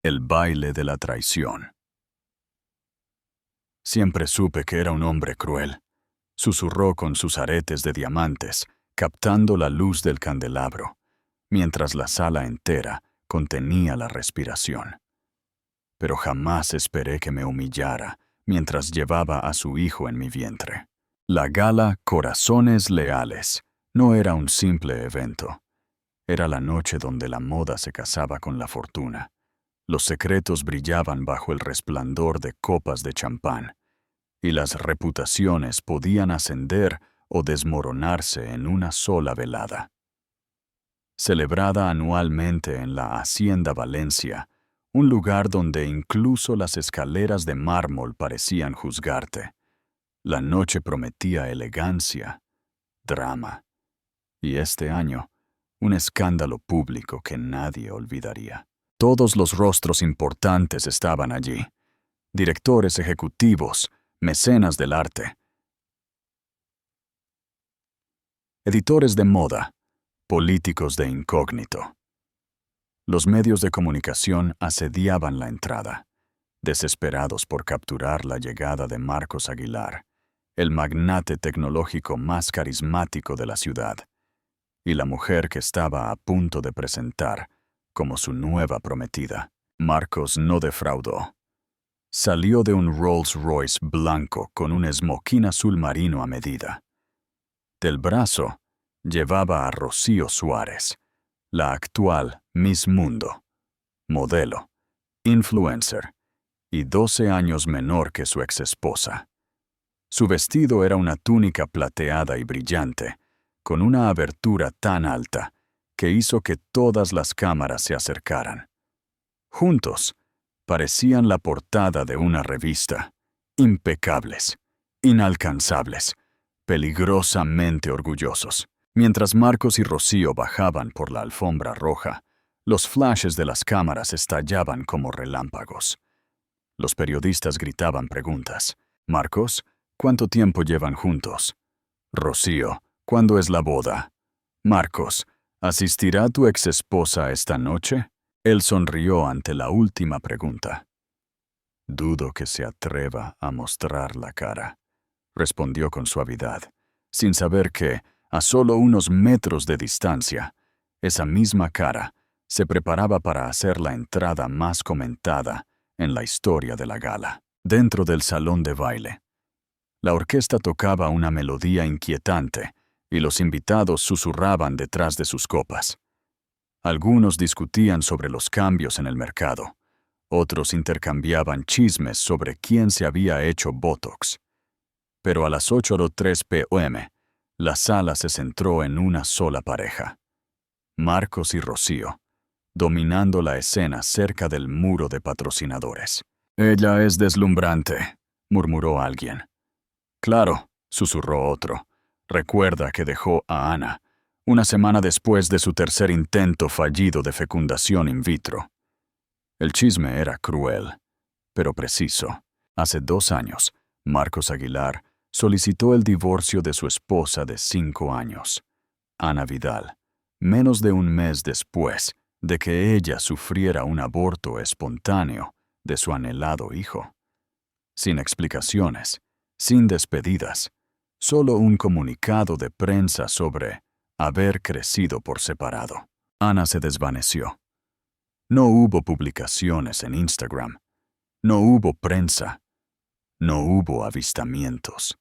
El baile de la traición. Siempre supe que era un hombre cruel. Susurró con sus aretes de diamantes, captando la luz del candelabro, mientras la sala entera contenía la respiración. Pero jamás esperé que me humillara mientras llevaba a su hijo en mi vientre. La gala Corazones Leales no era un simple evento. Era la noche donde la moda se casaba con la fortuna. Los secretos brillaban bajo el resplandor de copas de champán, y las reputaciones podían ascender o desmoronarse en una sola velada. Celebrada anualmente en la Hacienda Valencia, un lugar donde incluso las escaleras de mármol parecían juzgarte, la noche prometía elegancia, drama, y este año, un escándalo público que nadie olvidaría. Todos los rostros importantes estaban allí, directores ejecutivos, mecenas del arte, editores de moda, políticos de incógnito. Los medios de comunicación asediaban la entrada, desesperados por capturar la llegada de Marcos Aguilar, el magnate tecnológico más carismático de la ciudad, y la mujer que estaba a punto de presentar como su nueva prometida. Marcos no defraudó. Salió de un Rolls-Royce blanco con un smoking azul marino a medida. Del brazo llevaba a Rocío Suárez, la actual Miss Mundo, modelo, influencer y 12 años menor que su exesposa. Su vestido era una túnica plateada y brillante, con una abertura tan alta que hizo que todas las cámaras se acercaran. Juntos, parecían la portada de una revista, impecables, inalcanzables, peligrosamente orgullosos. Mientras Marcos y Rocío bajaban por la alfombra roja, los flashes de las cámaras estallaban como relámpagos. Los periodistas gritaban preguntas. Marcos, ¿cuánto tiempo llevan juntos? Rocío, ¿cuándo es la boda? Marcos, ¿asistirá tu exesposa esta noche? Él sonrió ante la última pregunta. Dudo que se atreva a mostrar la cara, respondió con suavidad, sin saber que, a solo unos metros de distancia, esa misma cara se preparaba para hacer la entrada más comentada en la historia de la gala. Dentro del salón de baile, la orquesta tocaba una melodía inquietante y los invitados susurraban detrás de sus copas. Algunos discutían sobre los cambios en el mercado, otros intercambiaban chismes sobre quién se había hecho Botox. Pero a las 8:03 p.m., la sala se centró en una sola pareja, Marcos y Rocío, dominando la escena cerca del muro de patrocinadores. «Ella es deslumbrante», murmuró alguien. «Claro», susurró otro. «Recuerda que dejó a Ana, una semana después de su tercer intento fallido de fecundación in vitro». El chisme era cruel, pero preciso. Hace 2 años, Marcos Aguilar solicitó el divorcio de su esposa de 5 años, Ana Vidal, menos de un mes después de que ella sufriera un aborto espontáneo de su anhelado hijo. Sin explicaciones, sin despedidas, solo un comunicado de prensa sobre haber crecido por separado. Ana se desvaneció. No hubo publicaciones en Instagram, no hubo prensa, no hubo avistamientos.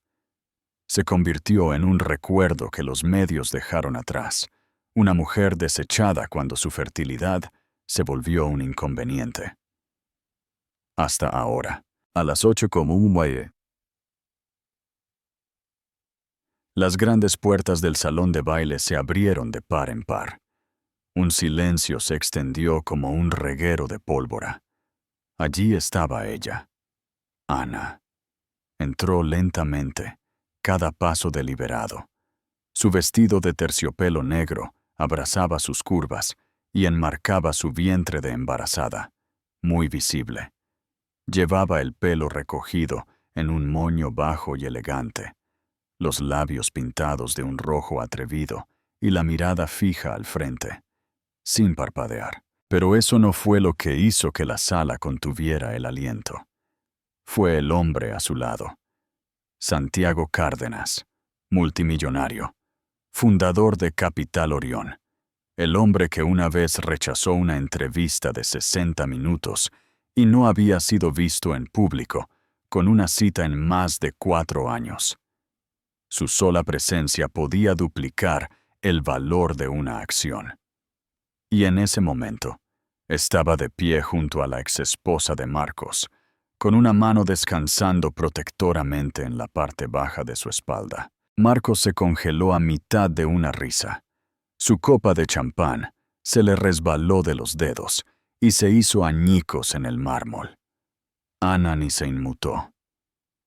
Se convirtió en un recuerdo que los medios dejaron atrás, una mujer desechada cuando su fertilidad se volvió un inconveniente. Hasta ahora, a las 8:01 las grandes puertas del salón de baile se abrieron de par en par. Un silencio se extendió como un reguero de pólvora. Allí estaba ella, Ana. Entró lentamente, cada paso deliberado. Su vestido de terciopelo negro abrazaba sus curvas y enmarcaba su vientre de embarazada, muy visible. Llevaba el pelo recogido en un moño bajo y elegante, los labios pintados de un rojo atrevido y la mirada fija al frente, sin parpadear. Pero eso no fue lo que hizo que la sala contuviera el aliento. Fue el hombre a su lado. Santiago Cárdenas, multimillonario, fundador de Capital Orión. El hombre que una vez rechazó una entrevista de 60 minutos y no había sido visto en público, con una cita en más de 4 años. Su sola presencia podía duplicar el valor de una acción. Y en ese momento, estaba de pie junto a la exesposa de Marcos, con una mano descansando protectoramente en la parte baja de su espalda. Marcos se congeló a mitad de una risa. Su copa de champán se le resbaló de los dedos y se hizo añicos en el mármol. Ana ni se inmutó.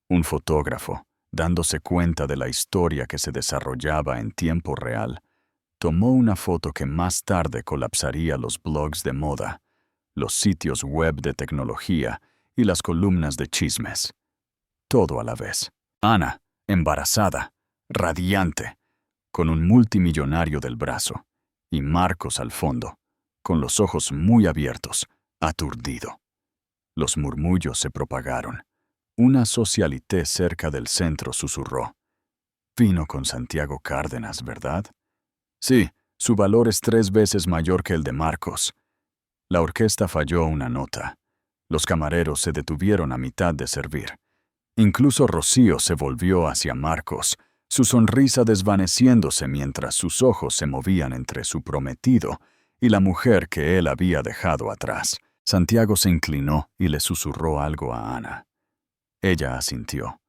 Un fotógrafo, dándose cuenta de la historia que se desarrollaba en tiempo real, tomó una foto que más tarde colapsaría los blogs de moda, los sitios web de tecnología y las columnas de chismes. Todo a la vez. Ana, embarazada, radiante, con un multimillonario del brazo, y Marcos al fondo, con los ojos muy abiertos, aturdido. Los murmullos se propagaron. Una socialité cerca del centro susurró: «Vino con Santiago Cárdenas, ¿verdad?» «Sí, su valor es 3 veces mayor que el de Marcos». La orquesta falló una nota. Los camareros se detuvieron a mitad de servir. Incluso Rocío se volvió hacia Marcos, su sonrisa desvaneciéndose mientras sus ojos se movían entre su prometido y la mujer que él había dejado atrás. Santiago se inclinó y le susurró algo a Ana. Ella asintió.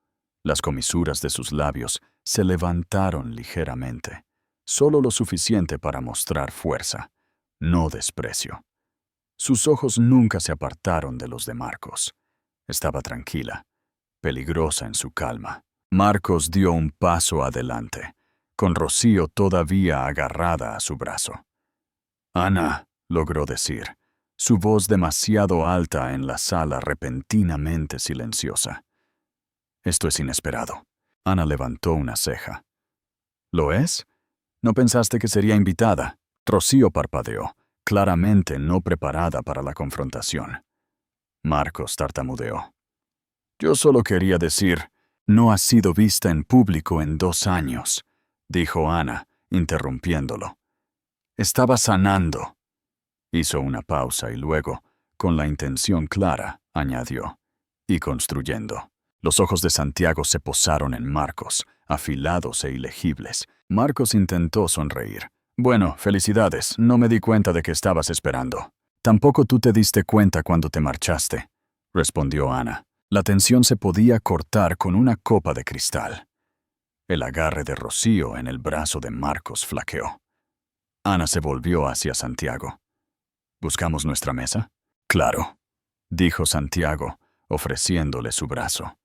Las comisuras de sus labios se levantaron ligeramente, solo lo suficiente para mostrar fuerza, no desprecio. Sus ojos nunca se apartaron de los de Marcos. Estaba tranquila, peligrosa en su calma. Marcos dio un paso adelante, con Rocío todavía agarrada a su brazo. «Ana», logró decir, su voz demasiado alta en la sala repentinamente silenciosa. «Esto es inesperado». Ana levantó una ceja. «¿Lo es? ¿No pensaste que sería invitada?» Rocío parpadeó, claramente no preparada para la confrontación. Marcos tartamudeó. «Yo solo quería decir, no ha sido vista en público en 2 años», dijo Ana, interrumpiéndolo. «Estaba sanando». Hizo una pausa y luego, con la intención clara, añadió: «y construyendo». Los ojos de Santiago se posaron en Marcos, afilados e ilegibles. Marcos intentó sonreír. «Bueno, felicidades, no me di cuenta de que estabas esperando». «Tampoco tú te diste cuenta cuando te marchaste», respondió Ana. La tensión se podía cortar con una copa de cristal. El agarre de Rocío en el brazo de Marcos flaqueó. Ana se volvió hacia Santiago. «¿Buscamos nuestra mesa?» «Claro», dijo Santiago, ofreciéndole su brazo.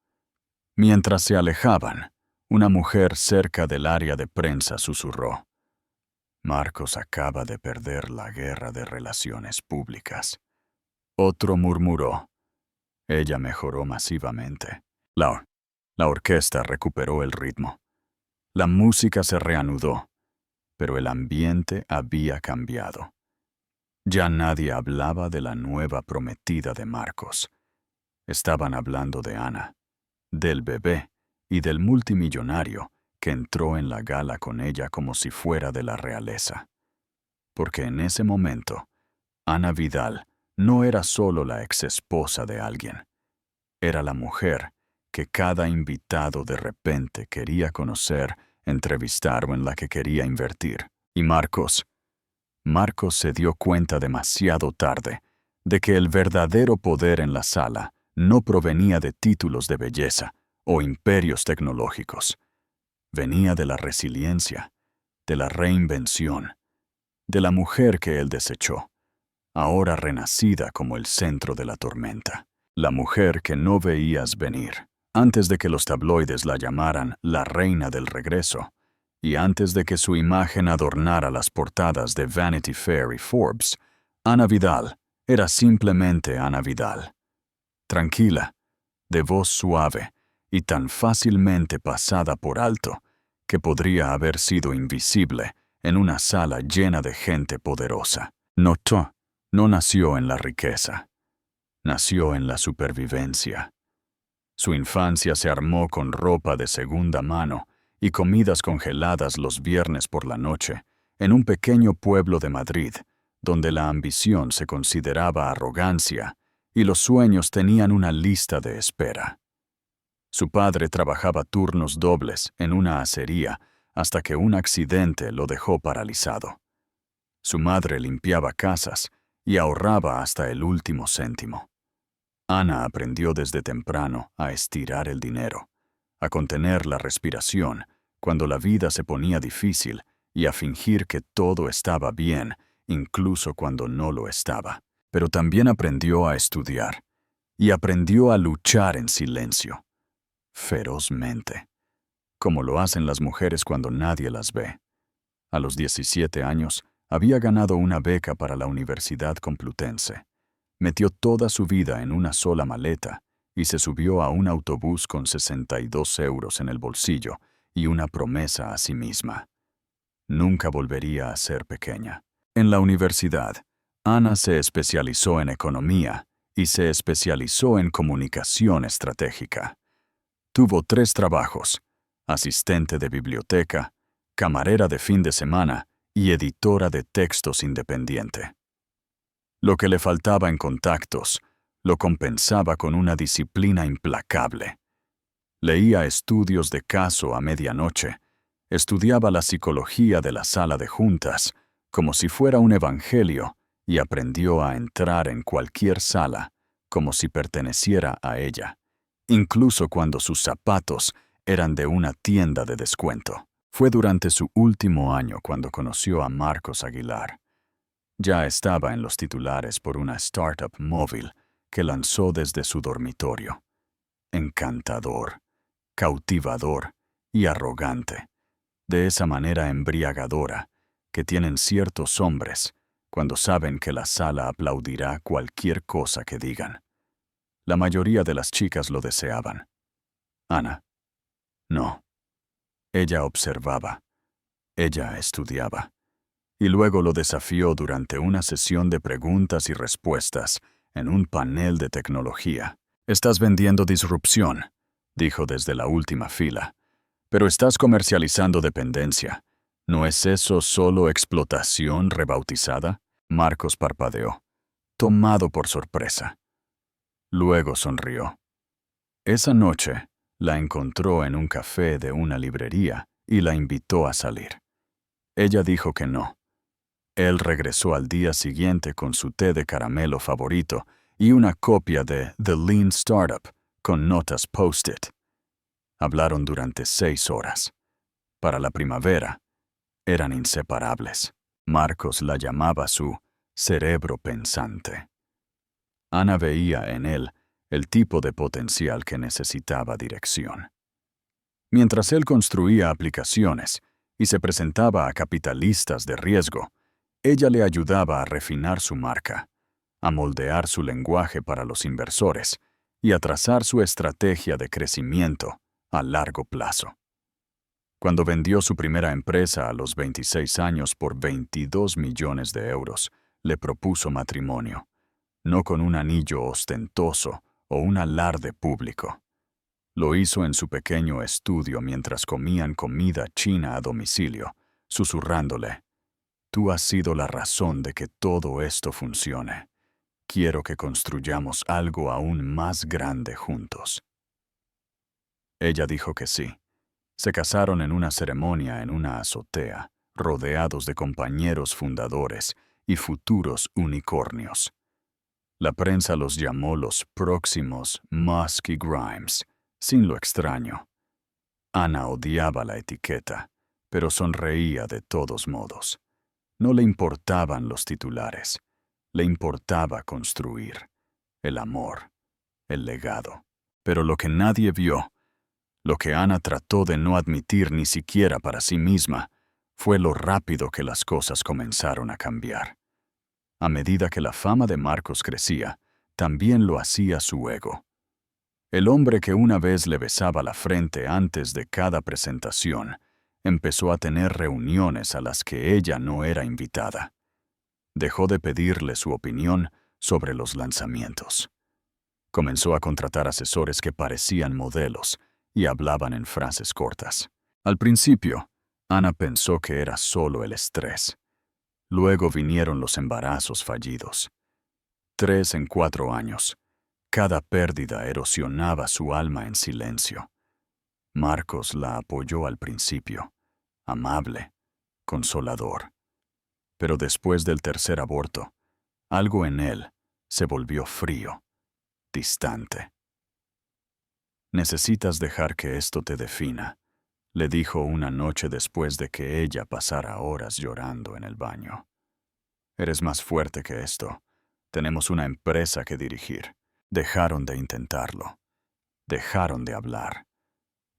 Mientras se alejaban, una mujer cerca del área de prensa susurró: «Marcos acaba de perder la guerra de relaciones públicas». Otro murmuró: «Ella mejoró masivamente». La orquesta recuperó el ritmo. La música se reanudó, pero el ambiente había cambiado. Ya nadie hablaba de la nueva prometida de Marcos. Estaban hablando de Ana, del bebé y del multimillonario que entró en la gala con ella como si fuera de la realeza. Porque en ese momento, Ana Vidal no era solo la exesposa de alguien. Era la mujer que cada invitado de repente quería conocer, entrevistar o en la que quería invertir. Y Marcos se dio cuenta demasiado tarde de que el verdadero poder en la sala no provenía de títulos de belleza o imperios tecnológicos. Venía de la resiliencia, de la reinvención, de la mujer que él desechó, ahora renacida como el centro de la tormenta. La mujer que no veías venir, antes de que los tabloides la llamaran la reina del regreso, y antes de que su imagen adornara las portadas de Vanity Fair y Forbes. Ana Vidal era simplemente Ana Vidal. Tranquila, de voz suave y tan fácilmente pasada por alto que podría haber sido invisible en una sala llena de gente poderosa. Notó No nació en la riqueza, nació en la supervivencia. Su infancia se armó con ropa de segunda mano y comidas congeladas los viernes por la noche, en un pequeño pueblo de Madrid, donde la ambición se consideraba arrogancia y los sueños tenían una lista de espera. Su padre trabajaba turnos dobles en una acería hasta que un accidente lo dejó paralizado. Su madre limpiaba casas y ahorraba hasta el último céntimo. Ana aprendió desde temprano a estirar el dinero, a contener la respiración cuando la vida se ponía difícil y a fingir que todo estaba bien, incluso cuando no lo estaba. Pero también aprendió a estudiar y aprendió a luchar en silencio, ferozmente, como lo hacen las mujeres cuando nadie las ve. A los 17 años, había ganado una beca para la Universidad Complutense. Metió toda su vida en una sola maleta y se subió a un autobús con 62 euros en el bolsillo y una promesa a sí misma. Nunca volvería a ser pequeña. En la universidad, Ana se especializó en economía y se especializó en comunicación estratégica. Tuvo 3 trabajos: asistente de biblioteca, camarera de fin de semana y editora de textos independiente. Lo que le faltaba en contactos, lo compensaba con una disciplina implacable. Leía estudios de caso a medianoche, estudiaba la psicología de la sala de juntas, como si fuera un evangelio, y aprendió a entrar en cualquier sala, como si perteneciera a ella, incluso cuando sus zapatos eran de una tienda de descuento. Fue durante su último año cuando conoció a Marcos Aguilar. Ya estaba en los titulares por una startup móvil que lanzó desde su dormitorio. Encantador, cautivador y arrogante, de esa manera embriagadora que tienen ciertos hombres cuando saben que la sala aplaudirá cualquier cosa que digan. La mayoría de las chicas lo deseaban. Ana, no. Ella observaba. Ella estudiaba. Y luego lo desafió durante una sesión de preguntas y respuestas en un panel de tecnología. «Estás vendiendo disrupción», dijo desde la última fila. «Pero estás comercializando dependencia. ¿No es eso solo explotación rebautizada?» Marcos parpadeó, tomado por sorpresa. Luego sonrió. Esa noche, la encontró en un café de una librería y la invitó a salir. Ella dijo que no. Él regresó al día siguiente con su té de caramelo favorito y una copia de The Lean Startup con notas post-it. Hablaron durante 6 horas. Para la primavera, eran inseparables. Marcos la llamaba su cerebro pensante. Ana veía en él el tipo de potencial que necesitaba dirección. Mientras él construía aplicaciones y se presentaba a capitalistas de riesgo, ella le ayudaba a refinar su marca, a moldear su lenguaje para los inversores y a trazar su estrategia de crecimiento a largo plazo. Cuando vendió su primera empresa a los 26 años por 22 millones de euros, le propuso matrimonio, no con un anillo ostentoso o un alarde público. Lo hizo en su pequeño estudio mientras comían comida china a domicilio, susurrándole: «Tú has sido la razón de que todo esto funcione. Quiero que construyamos algo aún más grande juntos». Ella dijo que sí. Se casaron en una ceremonia en una azotea, rodeados de compañeros fundadores y futuros unicornios. La prensa los llamó los próximos Musk y Grimes, sin lo extraño. Ana odiaba la etiqueta, pero sonreía de todos modos. No le importaban los titulares, le importaba construir, el amor, el legado. Pero lo que nadie vio, lo que Ana trató de no admitir ni siquiera para sí misma, fue lo rápido que las cosas comenzaron a cambiar. A medida que la fama de Marcos crecía, también lo hacía su ego. El hombre que una vez le besaba la frente antes de cada presentación, empezó a tener reuniones a las que ella no era invitada. Dejó de pedirle su opinión sobre los lanzamientos. Comenzó a contratar asesores que parecían modelos y hablaban en frases cortas. Al principio, Ana pensó que era solo el estrés. Luego vinieron los embarazos fallidos. 3 en 4 años. Cada pérdida erosionaba su alma en silencio. Marcos la apoyó al principio, amable, consolador. Pero después del tercer aborto, algo en él se volvió frío, distante. «Necesitas dejar que esto te defina», le dijo una noche después de que ella pasara horas llorando en el baño. «Eres más fuerte que esto. Tenemos una empresa que dirigir». Dejaron de intentarlo. Dejaron de hablar.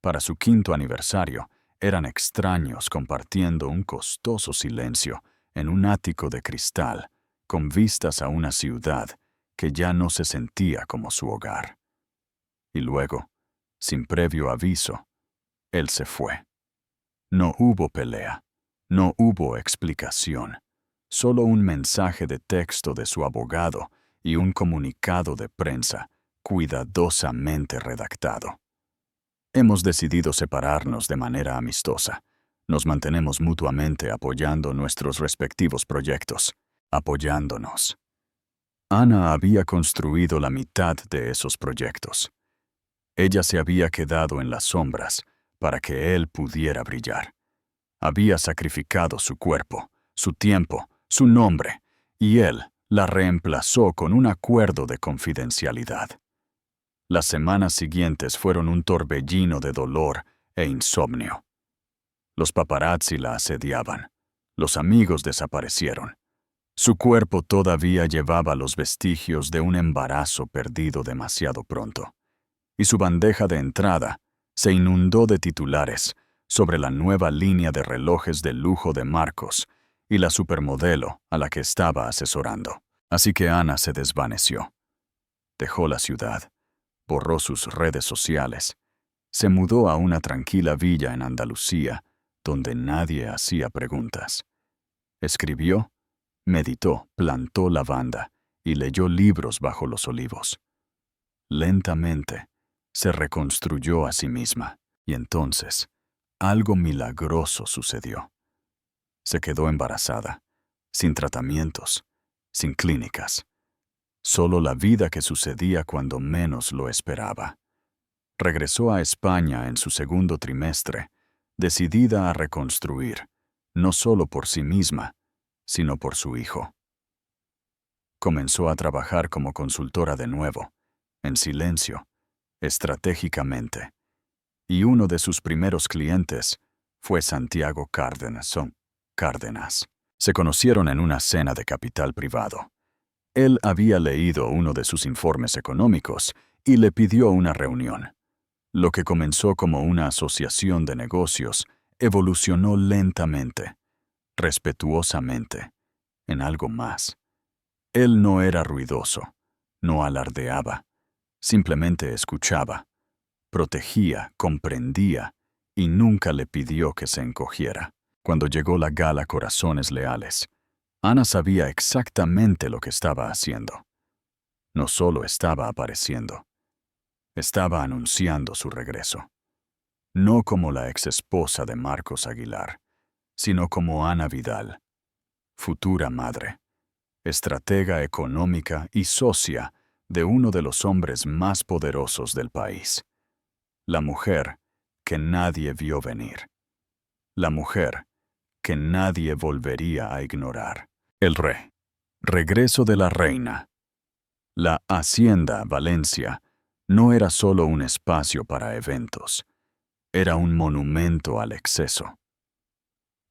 Para su 5º aniversario, eran extraños compartiendo un costoso silencio en un ático de cristal, con vistas a una ciudad que ya no se sentía como su hogar. Y luego, sin previo aviso, él se fue. No hubo pelea, no hubo explicación, solo un mensaje de texto de su abogado y un comunicado de prensa cuidadosamente redactado. «Hemos decidido separarnos de manera amistosa. Nos mantenemos mutuamente apoyando nuestros respectivos proyectos, apoyándonos». Ana había construido la mitad de esos proyectos. Ella se había quedado en las sombras para que él pudiera brillar. Había sacrificado su cuerpo, su tiempo, su nombre, y él la reemplazó con un acuerdo de confidencialidad. Las semanas siguientes fueron un torbellino de dolor e insomnio. Los paparazzi la asediaban. Los amigos desaparecieron. Su cuerpo todavía llevaba los vestigios de un embarazo perdido demasiado pronto. Y su bandeja de entrada se inundó de titulares sobre la nueva línea de relojes de lujo de Marcos y la supermodelo a la que estaba asesorando. Así que Ana se desvaneció. Dejó la ciudad, borró sus redes sociales, se mudó a una tranquila villa en Andalucía, donde nadie hacía preguntas. Escribió, meditó, plantó lavanda y leyó libros bajo los olivos. Lentamente, se reconstruyó a sí misma, y entonces, algo milagroso sucedió. Se quedó embarazada, sin tratamientos, sin clínicas. Solo la vida que sucedía cuando menos lo esperaba. Regresó a España en su 2º trimestre, decidida a reconstruir, no solo por sí misma, sino por su hijo. Comenzó a trabajar como consultora de nuevo, en silencio, estratégicamente, y uno de sus primeros clientes fue Santiago Cárdenas. Se conocieron en una cena de capital privado. Él había leído uno de sus informes económicos y le pidió una reunión. Lo que comenzó como una asociación de negocios evolucionó lentamente, respetuosamente, en algo más. Él no era ruidoso, no alardeaba, simplemente escuchaba, protegía, comprendía y nunca le pidió que se encogiera. Cuando llegó la gala Corazones Leales, Ana sabía exactamente lo que estaba haciendo. No solo estaba apareciendo, estaba anunciando su regreso. No como la exesposa de Marcos Aguilar, sino como Ana Vidal, futura madre, estratega económica y socia de uno de los hombres más poderosos del país. La mujer que nadie vio venir. La mujer que nadie volvería a ignorar. El regreso de la reina. La Hacienda Valencia no era solo un espacio para eventos, era un monumento al exceso.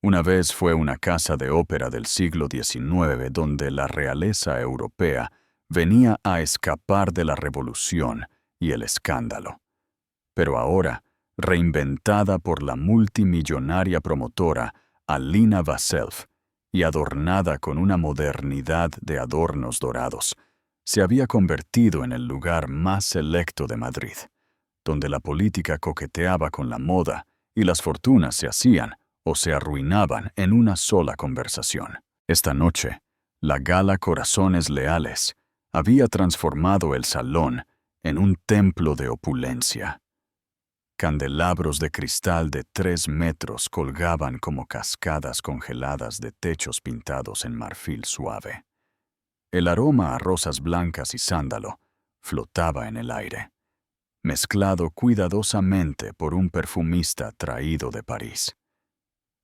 Una vez fue una casa de ópera del siglo XIX donde la realeza europea venía a escapar de la revolución y el escándalo. Pero ahora, reinventada por la multimillonaria promotora Alina Vasself y adornada con una modernidad de adornos dorados, se había convertido en el lugar más selecto de Madrid, donde la política coqueteaba con la moda y las fortunas se hacían o se arruinaban en una sola conversación. Esta noche, La gala Corazones Leales había transformado el salón en un templo de opulencia. Candelabros de cristal de 3 metros colgaban como cascadas congeladas de techos pintados en marfil suave. El aroma a rosas blancas y sándalo flotaba en el aire, mezclado cuidadosamente por un perfumista traído de París.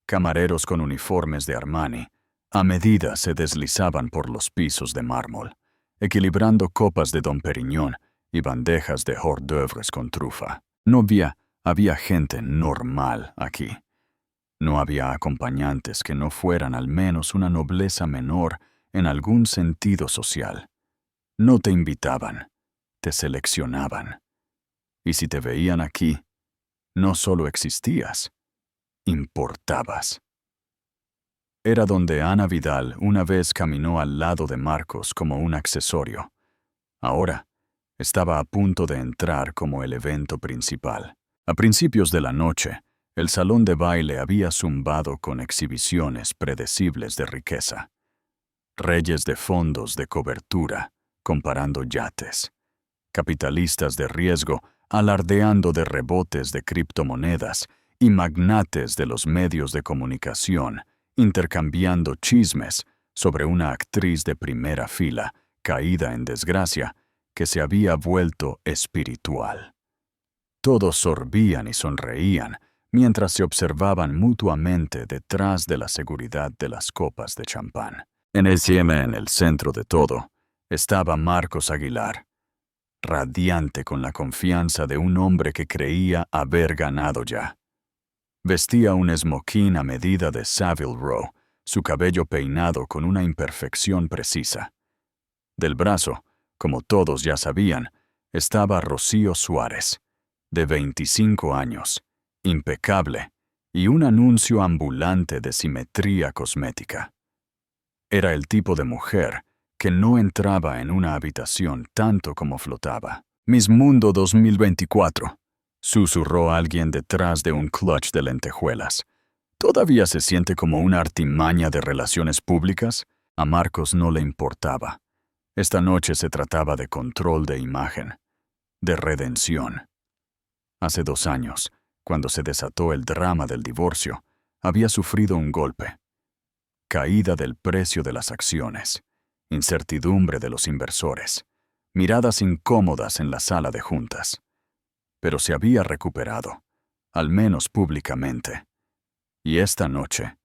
Camareros con uniformes de Armani a medida se deslizaban por los pisos de mármol, equilibrando copas de Dom Pérignon y bandejas de hors d'oeuvres con trufa. No había gente normal aquí. No había acompañantes que no fueran al menos una nobleza menor en algún sentido social. No te invitaban, te seleccionaban. Y si te veían aquí, no solo existías, importabas. Era donde Ana Vidal una vez caminó al lado de Marcos como un accesorio. Ahora, estaba a punto de entrar como el evento principal. A principios de la noche, el salón de baile había zumbado con exhibiciones predecibles de riqueza. Reyes de fondos de cobertura, comparando yates. Capitalistas de riesgo, alardeando de rebotes de criptomonedas, y magnates de los medios de comunicación, intercambiando chismes sobre una actriz de primera fila, caída en desgracia, que se había vuelto espiritual. Todos sorbían y sonreían mientras se observaban mutuamente detrás de la seguridad de las copas de champán. En el centro de todo, estaba Marcos Aguilar, radiante con la confianza de un hombre que creía haber ganado ya. Vestía un esmoquín a medida de Savile Row, su cabello peinado con una imperfección precisa. Del brazo, como todos ya sabían, estaba Rocío Suárez, de 25 años, impecable, y un anuncio ambulante de simetría cosmética. Era el tipo de mujer que no entraba en una habitación tanto como flotaba. «Miss Mundo 2024», susurró alguien detrás de un clutch de lentejuelas. ¿Todavía se siente como una artimaña de relaciones públicas? A Marcos no le importaba. Esta noche se trataba de control de imagen, de redención. Hace 2 años, cuando se desató el drama del divorcio, había sufrido un golpe. Caída del precio de las acciones, incertidumbre de los inversores, miradas incómodas en la sala de juntas. Pero se había recuperado, al menos públicamente. Y esta noche,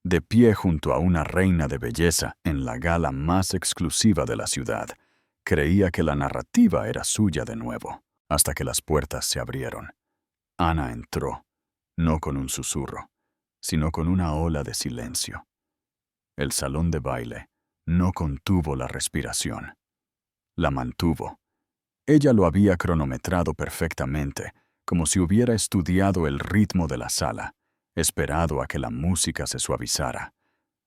de pie junto a una reina de belleza en la gala más exclusiva de la ciudad, creía que la narrativa era suya de nuevo, hasta que las puertas se abrieron. Ana entró, no con un susurro, sino con una ola de silencio. El salón de baile no contuvo la respiración. La mantuvo. Ella lo había cronometrado perfectamente, como si hubiera estudiado el ritmo de la sala, esperado a que la música se suavizara,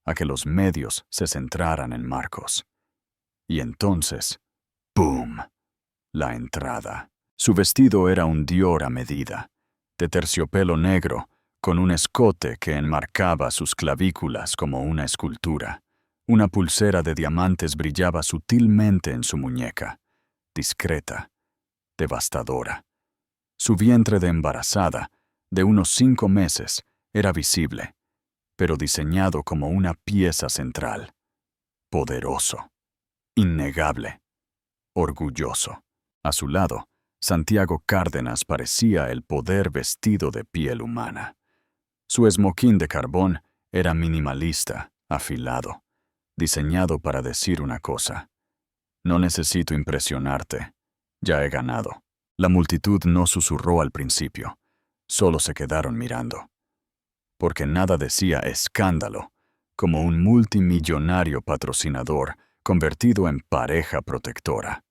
a que los medios se centraran en Marcos. Y entonces, ¡pum!, la entrada. Su vestido era un Dior a medida, de terciopelo negro, con un escote que enmarcaba sus clavículas como una escultura. Una pulsera de diamantes brillaba sutilmente en su muñeca, discreta, devastadora. Su vientre de embarazada, de unos 5 meses, era visible, pero diseñado como una pieza central. Poderoso, innegable, orgulloso. A su lado, Santiago Cárdenas parecía el poder vestido de piel humana. Su esmoquín de carbón era minimalista, afilado, diseñado para decir una cosa: no necesito impresionarte, ya he ganado. La multitud no susurró al principio, solo se quedaron mirando. Porque nada decía escándalo, como un multimillonario patrocinador convertido en pareja protectora.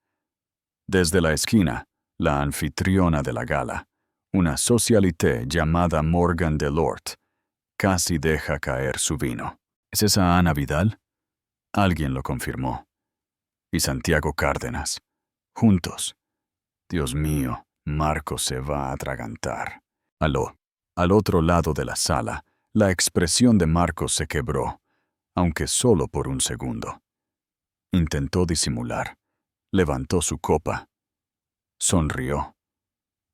Desde la esquina, la anfitriona de la gala, una socialité llamada Morgan Delort, casi deja caer su vino. ¿Es esa Ana Vidal? Alguien lo confirmó. Y Santiago Cárdenas. Juntos. Dios mío, Marcos se va a atragantar. Al otro lado de la sala, la expresión de Marcos se quebró, aunque solo por un segundo. Intentó disimular. Levantó su copa. Sonrió,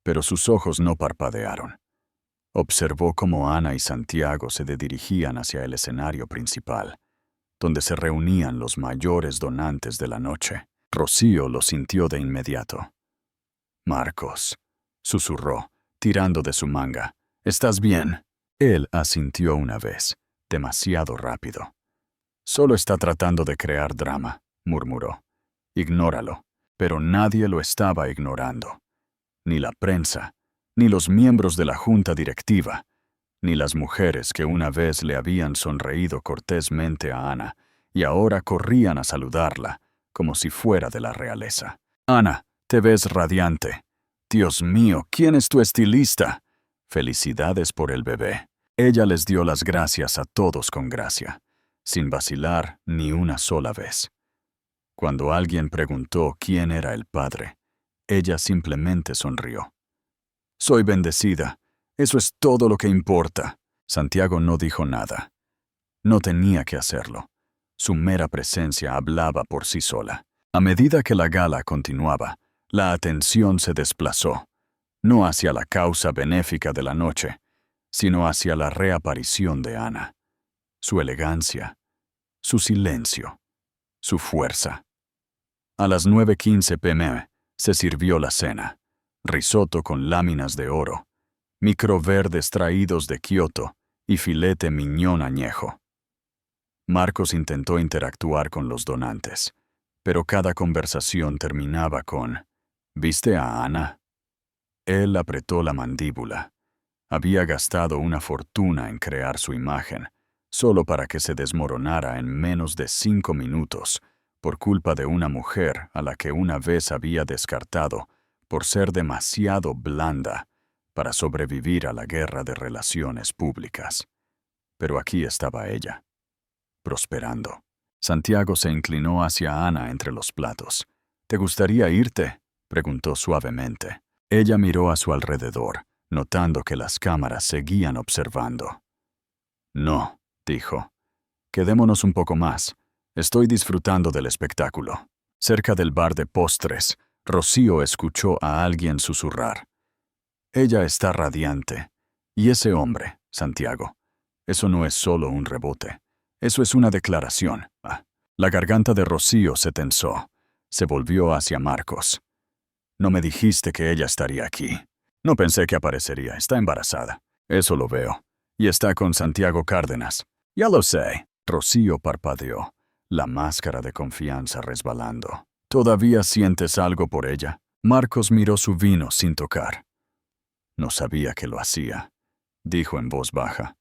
pero sus ojos no parpadearon. Observó cómo Ana y Santiago se dirigían hacia el escenario principal, donde se reunían los mayores donantes de la noche. Rocío lo sintió de inmediato. «Marcos», susurró, tirando de su manga. «¿Estás bien?» Él asintió una vez, demasiado rápido. «Solo está tratando de crear drama», murmuró. «Ignóralo». Pero nadie lo estaba ignorando. Ni la prensa, ni los miembros de la junta directiva, ni las mujeres que una vez le habían sonreído cortésmente a Ana y ahora corrían a saludarla, como si fuera de la realeza. «Ana, te ves radiante. Dios mío, ¿quién es tu estilista? Felicidades por el bebé». Ella les dio las gracias a todos con gracia, sin vacilar ni una sola vez. Cuando alguien preguntó quién era el padre, ella simplemente sonrió. «Soy bendecida. Eso es todo lo que importa». Santiago no dijo nada. No tenía que hacerlo. Su mera presencia hablaba por sí sola. A medida que la gala continuaba, la atención se desplazó, no hacia la causa benéfica de la noche, sino hacia la reaparición de Ana. Su elegancia, su silencio, su fuerza. A las 9:15 p.m. se sirvió la cena. Risotto con láminas de oro, microverdes traídos de Kioto y filete miñón añejo. Marcos intentó interactuar con los donantes, pero cada conversación terminaba con «¿Viste a Ana?». Él apretó la mandíbula. Había gastado una fortuna en crear su imagen, solo para que se desmoronara en menos de 5 minutos, por culpa de una mujer a la que una vez había descartado por ser demasiado blanda para sobrevivir a la guerra de relaciones públicas. Pero aquí estaba ella, prosperando. Santiago se inclinó hacia Ana entre los platos. «¿Te gustaría irte?», preguntó suavemente. Ella miró a su alrededor, notando que las cámaras seguían observando. «No», dijo. «Quedémonos un poco más. Estoy disfrutando del espectáculo». Cerca del bar de postres, Rocío escuchó a alguien susurrar. «Ella está radiante. Y ese hombre, Santiago, eso no es solo un rebote. Eso es una declaración». La garganta de Rocío se tensó. Se volvió hacia Marcos. «No me dijiste que ella estaría aquí». «No pensé que aparecería. Está embarazada». «Eso lo veo. Y está con Santiago Cárdenas». «Ya lo sé». Rocío parpadeó, la máscara de confianza resbalando. «¿Todavía sientes algo por ella?». Marcos miró su vino sin tocar. «No sabía que lo hacía», dijo en voz baja.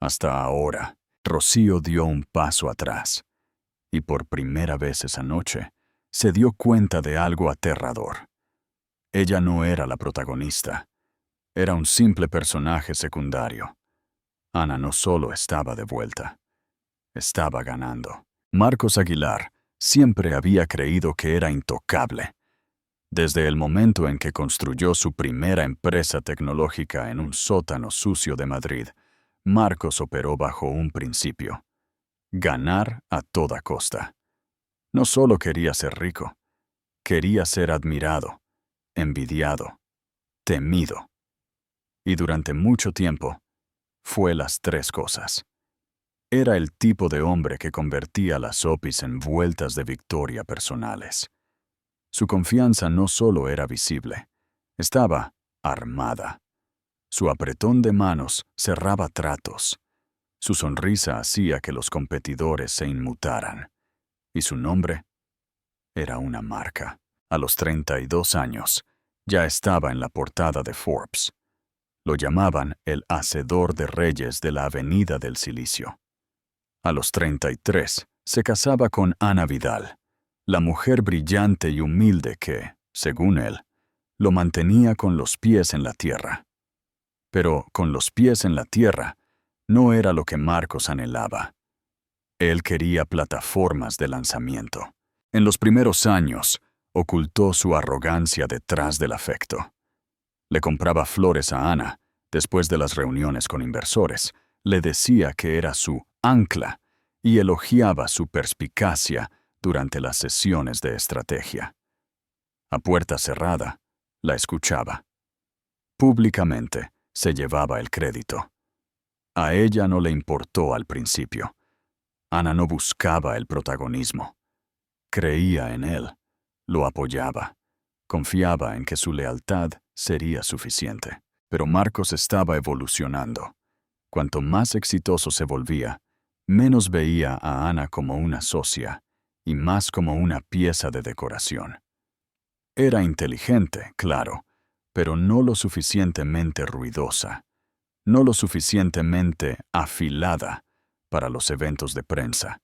«Hasta ahora». Rocío dio un paso atrás. Y por primera vez esa noche, se dio cuenta de algo aterrador. Ella no era la protagonista. Era un simple personaje secundario. Ana no solo estaba de vuelta, estaba ganando. Marcos Aguilar siempre había creído que era intocable. Desde el momento en que construyó su primera empresa tecnológica en un sótano sucio de Madrid, Marcos operó bajo un principio: ganar a toda costa. No solo quería ser rico, quería ser admirado, envidiado, temido. Y durante mucho tiempo, fue las tres cosas. Era el tipo de hombre que convertía las OPIs en vueltas de victoria personales. Su confianza no solo era visible, estaba armada. Su apretón de manos cerraba tratos. Su sonrisa hacía que los competidores se inmutaran. Y su nombre era una marca. A los 32 años, ya estaba en la portada de Forbes. Lo llamaban el hacedor de reyes de la Avenida del Silicio. A los 33, se casaba con Ana Vidal, la mujer brillante y humilde que, según él, lo mantenía con los pies en la tierra. Pero con los pies en la tierra no era lo que Marcos anhelaba. Él quería plataformas de lanzamiento. En los primeros años, ocultó su arrogancia detrás del afecto. Le compraba flores a Ana, después de las reuniones con inversores. Le decía que era su ancla y elogiaba su perspicacia durante las sesiones de estrategia. A puerta cerrada, la escuchaba. Públicamente, se llevaba el crédito. A ella no le importó al principio. Ana no buscaba el protagonismo. Creía en él, lo apoyaba, confiaba en que su lealtad sería suficiente. Pero Marcos estaba evolucionando. Cuanto más exitoso se volvía, menos veía a Ana como una socia y más como una pieza de decoración. Era inteligente, claro, pero no lo suficientemente ruidosa, no lo suficientemente afilada para los eventos de prensa,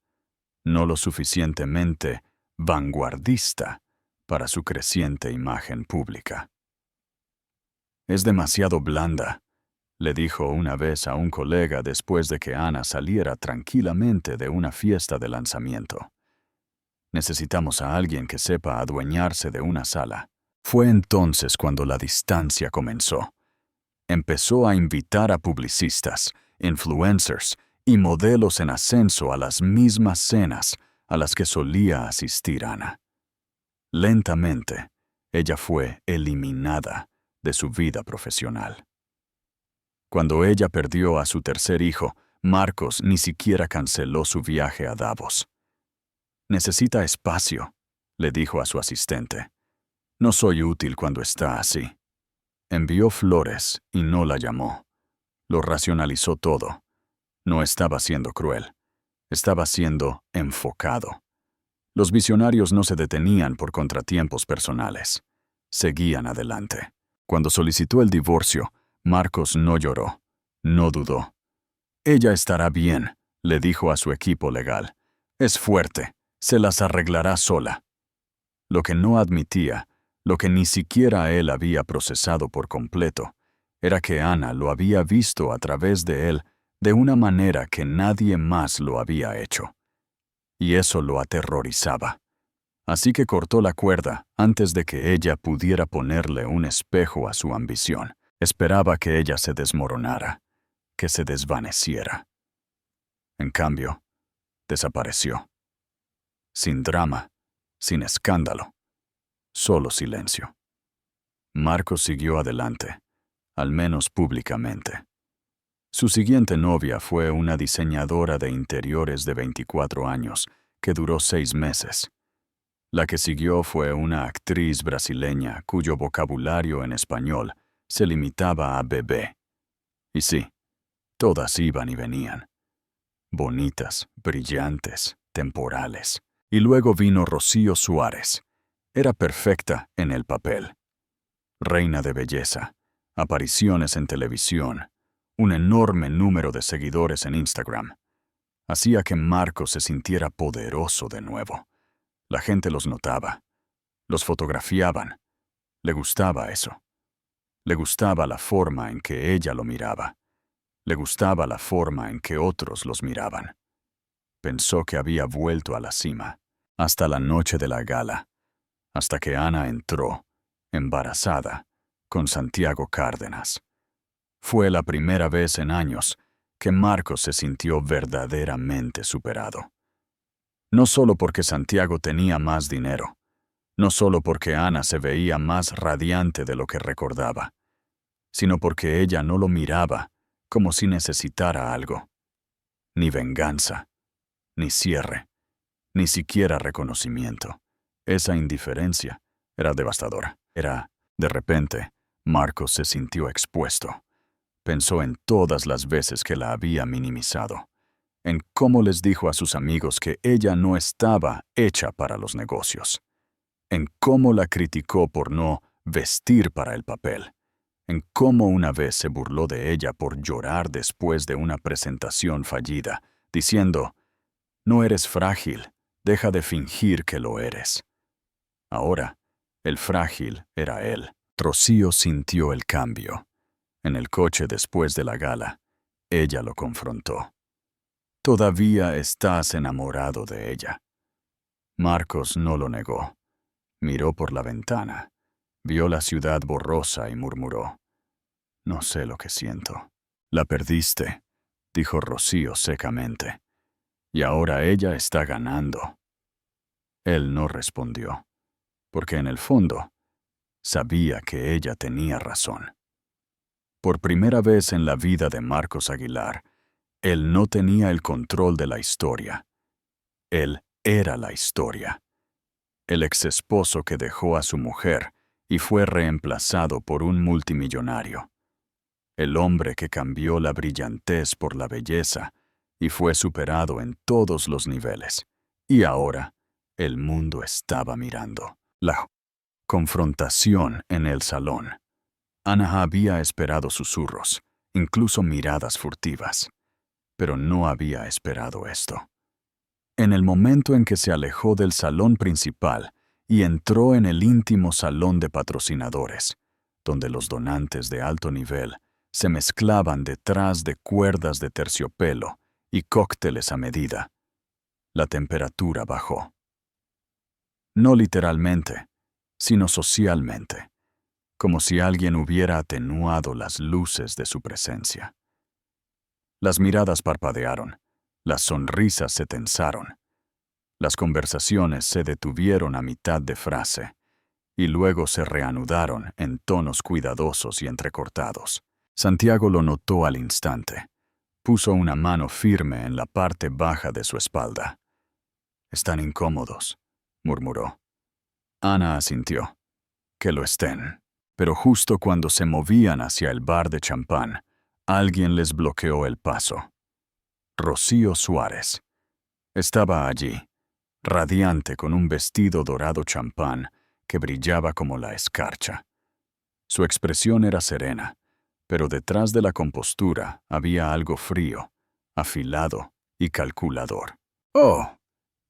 no lo suficientemente vanguardista para su creciente imagen pública. «Es demasiado blanda», le dijo una vez a un colega después de que Ana saliera tranquilamente de una fiesta de lanzamiento. «Necesitamos a alguien que sepa adueñarse de una sala». Fue entonces cuando la distancia comenzó. Empezó a invitar a publicistas, influencers y modelos en ascenso a las mismas cenas a las que solía asistir Ana. Lentamente, ella fue eliminada de su vida profesional. Cuando ella perdió a su tercer hijo, Marcos ni siquiera canceló su viaje a Davos. «Necesita espacio», le dijo a su asistente. «No soy útil cuando está así». Envió flores y no la llamó. Lo racionalizó todo. No estaba siendo cruel. Estaba siendo enfocado. Los visionarios no se detenían por contratiempos personales. Seguían adelante. Cuando solicitó el divorcio, Marcos no lloró, no dudó. «Ella estará bien», le dijo a su equipo legal. «Es fuerte, se las arreglará sola». Lo que no admitía, lo que ni siquiera él había procesado por completo, era que Ana lo había visto a través de él de una manera que nadie más lo había hecho. Y eso lo aterrorizaba. Así que cortó la cuerda antes de que ella pudiera ponerle un espejo a su ambición. Esperaba que ella se desmoronara, que se desvaneciera. En cambio, desapareció. Sin drama, sin escándalo, solo silencio. Marcos siguió adelante, al menos públicamente. Su siguiente novia fue una diseñadora de interiores de 24 años, que duró 6 meses. La que siguió fue una actriz brasileña cuyo vocabulario en español se limitaba a bebé. Y sí, todas iban y venían. Bonitas, brillantes, temporales. Y luego vino Rocío Suárez. Era perfecta en el papel. Reina de belleza, apariciones en televisión, un enorme número de seguidores en Instagram. Hacía que Marcos se sintiera poderoso de nuevo. La gente los notaba, los fotografiaban. Le gustaba eso. Le gustaba la forma en que ella lo miraba. Le gustaba la forma en que otros los miraban. Pensó que había vuelto a la cima, hasta la noche de la gala, hasta que Ana entró, embarazada, con Santiago Cárdenas. Fue la primera vez en años que Marcos se sintió verdaderamente superado. No solo porque Santiago tenía más dinero, no solo porque Ana se veía más radiante de lo que recordaba, sino porque ella no lo miraba como si necesitara algo. Ni venganza, ni cierre, ni siquiera reconocimiento. Esa indiferencia era devastadora. De repente, Marcos se sintió expuesto. Pensó en todas las veces que la había minimizado, en cómo les dijo a sus amigos que ella no estaba hecha para los negocios, en cómo la criticó por no vestir para el papel, en cómo una vez se burló de ella por llorar después de una presentación fallida, diciendo: «No eres frágil, deja de fingir que lo eres». Ahora, el frágil era él. Rocío sintió el cambio. En el coche después de la gala, ella lo confrontó. «Todavía estás enamorado de ella». Marcos no lo negó. Miró por la ventana, vio la ciudad borrosa y murmuró: «No sé lo que siento». «La perdiste», dijo Rocío secamente. «Y ahora ella está ganando». Él no respondió, porque en el fondo sabía que ella tenía razón. Por primera vez en la vida de Marcos Aguilar, él no tenía el control de la historia. Él era la historia. El exesposo que dejó a su mujer y fue reemplazado por un multimillonario. El hombre que cambió la brillantez por la belleza y fue superado en todos los niveles. Y ahora, el mundo estaba mirando. La confrontación en el salón. Ana había esperado susurros, incluso miradas furtivas, pero no había esperado esto. En el momento en que se alejó del salón principal y entró en el íntimo salón de patrocinadores, donde los donantes de alto nivel se mezclaban detrás de cuerdas de terciopelo y cócteles a medida, la temperatura bajó. No literalmente, sino socialmente, como si alguien hubiera atenuado las luces de su presencia. Las miradas parpadearon, las sonrisas se tensaron, las conversaciones se detuvieron a mitad de frase y luego se reanudaron en tonos cuidadosos y entrecortados. Santiago lo notó al instante. Puso una mano firme en la parte baja de su espalda. «Están incómodos», murmuró. Ana asintió. «Que lo estén». Pero justo cuando se movían hacia el bar de champán, alguien les bloqueó el paso. Rocío Suárez. Estaba allí, radiante con un vestido dorado champán que brillaba como la escarcha. Su expresión era serena, pero detrás de la compostura había algo frío, afilado y calculador. «Oh»,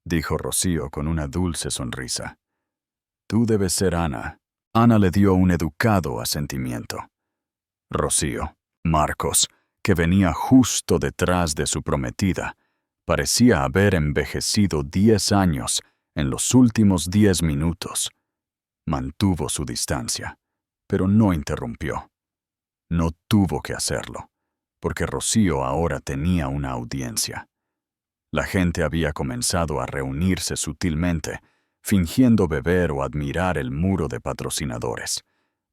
dijo Rocío con una dulce sonrisa. «Tú debes ser Ana». Ana le dio un educado asentimiento. Rocío, Marcos, que venía justo detrás de su prometida, parecía haber envejecido 10 años en los últimos 10 minutos. Mantuvo su distancia, pero no interrumpió. No tuvo que hacerlo, porque Rocío ahora tenía una audiencia. La gente había comenzado a reunirse sutilmente, fingiendo beber o admirar el muro de patrocinadores,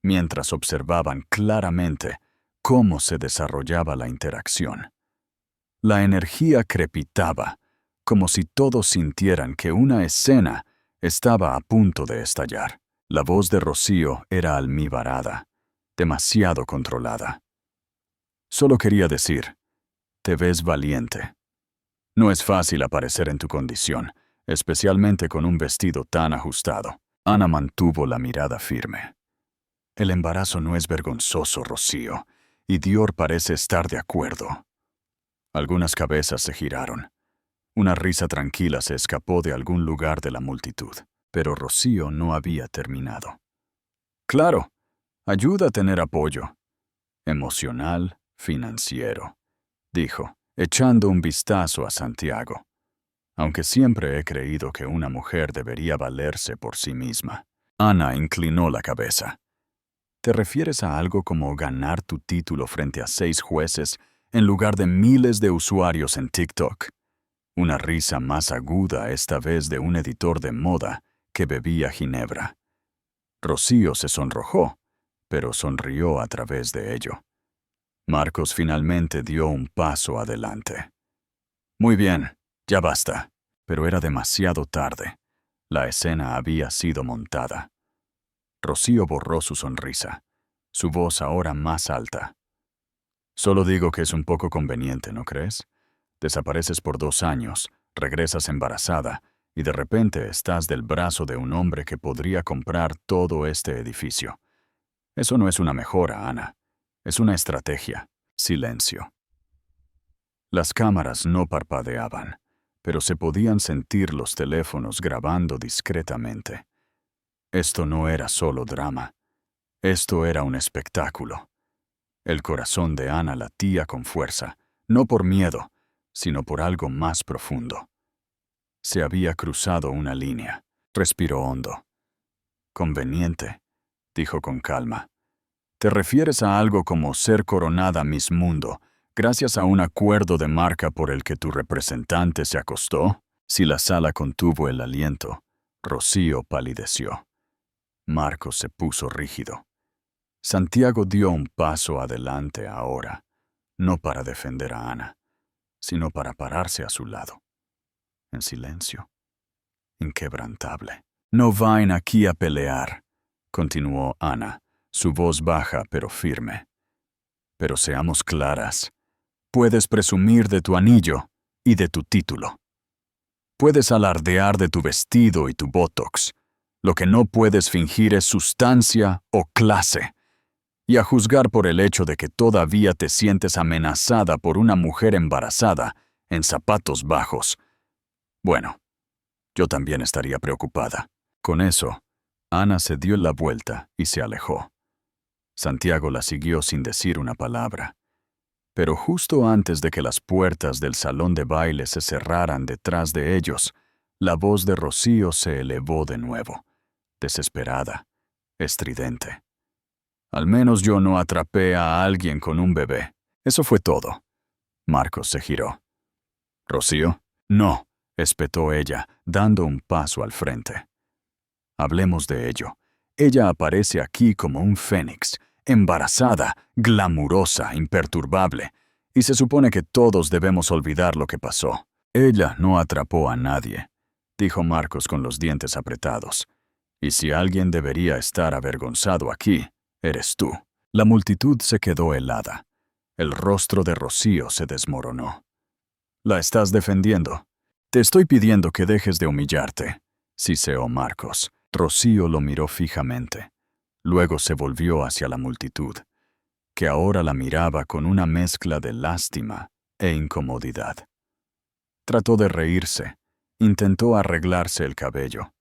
mientras observaban claramente cómo se desarrollaba la interacción. La energía crepitaba, como si todos sintieran que una escena estaba a punto de estallar. La voz de Rocío era almibarada, demasiado controlada. Solo quería decir, «Te ves valiente». No es fácil aparecer en tu condición, especialmente con un vestido tan ajustado. Ana mantuvo la mirada firme. «El embarazo no es vergonzoso, Rocío, y Dior parece estar de acuerdo». Algunas cabezas se giraron. Una risa tranquila se escapó de algún lugar de la multitud, pero Rocío no había terminado. «Claro, ayuda a tener apoyo. Emocional, financiero», dijo, echando un vistazo a Santiago. «Aunque siempre he creído que una mujer debería valerse por sí misma». Ana inclinó la cabeza. «¿Te refieres a algo como ganar tu título frente a 6 jueces en lugar de miles de usuarios en TikTok?» Una risa más aguda esta vez de un editor de moda que bebía ginebra. Rocío se sonrojó, pero sonrió a través de ello. Marcos finalmente dio un paso adelante. «Muy bien, ya basta». Pero era demasiado tarde. La escena había sido montada. Rocío borró su sonrisa, su voz ahora más alta. «Solo digo que es un poco conveniente, ¿no crees? Desapareces por 2 años, regresas embarazada, y de repente estás del brazo de un hombre que podría comprar todo este edificio. Eso no es una mejora, Ana. Es una estrategia». Silencio. Las cámaras no parpadeaban, pero se podían sentir los teléfonos grabando discretamente. Esto no era solo drama. Esto era un espectáculo. El corazón de Ana latía con fuerza, no por miedo, sino por algo más profundo. Se había cruzado una línea. Respiró hondo. «Conveniente», dijo con calma. «¿Te refieres a algo como ser coronada Miss Mundo gracias a un acuerdo de marca por el que tu representante se acostó?» Si la sala contuvo el aliento, Rocío palideció. Marcos se puso rígido. Santiago dio un paso adelante ahora, no para defender a Ana, sino para pararse a su lado. En silencio, inquebrantable. «No vayan aquí a pelear», continuó Ana, su voz baja pero firme. «Pero seamos claras. Puedes presumir de tu anillo y de tu título. Puedes alardear de tu vestido y tu botox. Lo que no puedes fingir es sustancia o clase. Y a juzgar por el hecho de que todavía te sientes amenazada por una mujer embarazada en zapatos bajos. Bueno, yo también estaría preocupada». Con eso, Ana se dio la vuelta y se alejó. Santiago la siguió sin decir una palabra. Pero justo antes de que las puertas del salón de baile se cerraran detrás de ellos, la voz de Rocío se elevó de nuevo, desesperada, estridente. «Al menos yo no atrapé a alguien con un bebé». Eso fue todo. Marcos se giró. «¿Rocío?» «No», espetó ella, dando un paso al frente. «Hablemos de ello. Ella aparece aquí como un fénix, embarazada, glamurosa, imperturbable, y se supone que todos debemos olvidar lo que pasó. Ella no atrapó a nadie», dijo Marcos con los dientes apretados. «Y si alguien debería estar avergonzado aquí, eres tú». La multitud se quedó helada. El rostro de Rocío se desmoronó. «¿La estás defendiendo?» «Te estoy pidiendo que dejes de humillarte», siseó Marcos. Rocío lo miró fijamente. Luego se volvió hacia la multitud, que ahora la miraba con una mezcla de lástima e incomodidad. Trató de reírse, intentó arreglarse el cabello,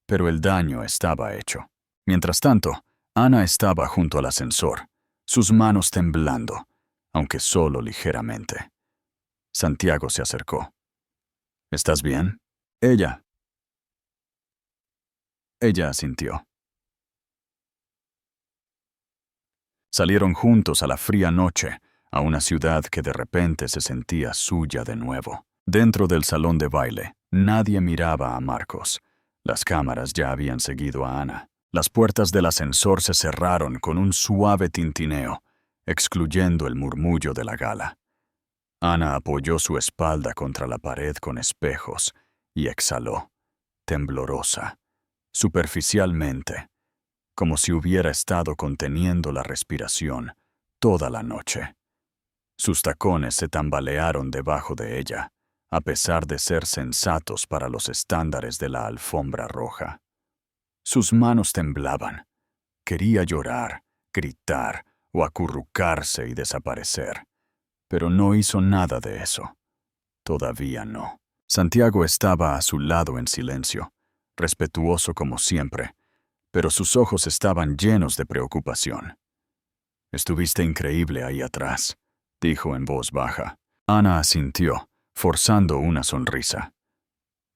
pero el daño estaba hecho. Mientras tanto, Ana estaba junto al ascensor, sus manos temblando, aunque solo ligeramente. Santiago se acercó. «¿Estás bien?» Ella asintió. Salieron juntos a la fría noche, a una ciudad que de repente se sentía suya de nuevo. Dentro del salón de baile, nadie miraba a Marcos. Las cámaras ya habían seguido a Ana. Las puertas del ascensor se cerraron con un suave tintineo, excluyendo el murmullo de la gala. Ana apoyó su espalda contra la pared con espejos y exhaló, temblorosa, superficialmente, como si hubiera estado conteniendo la respiración toda la noche. Sus tacones se tambalearon debajo de ella, a pesar de ser sensatos para los estándares de la alfombra roja. Sus manos temblaban. Quería llorar, gritar o acurrucarse y desaparecer, pero no hizo nada de eso. Todavía no. Santiago estaba a su lado en silencio, respetuoso como siempre, pero sus ojos estaban llenos de preocupación. «Estuviste increíble ahí atrás», dijo en voz baja. Ana asintió, forzando una sonrisa.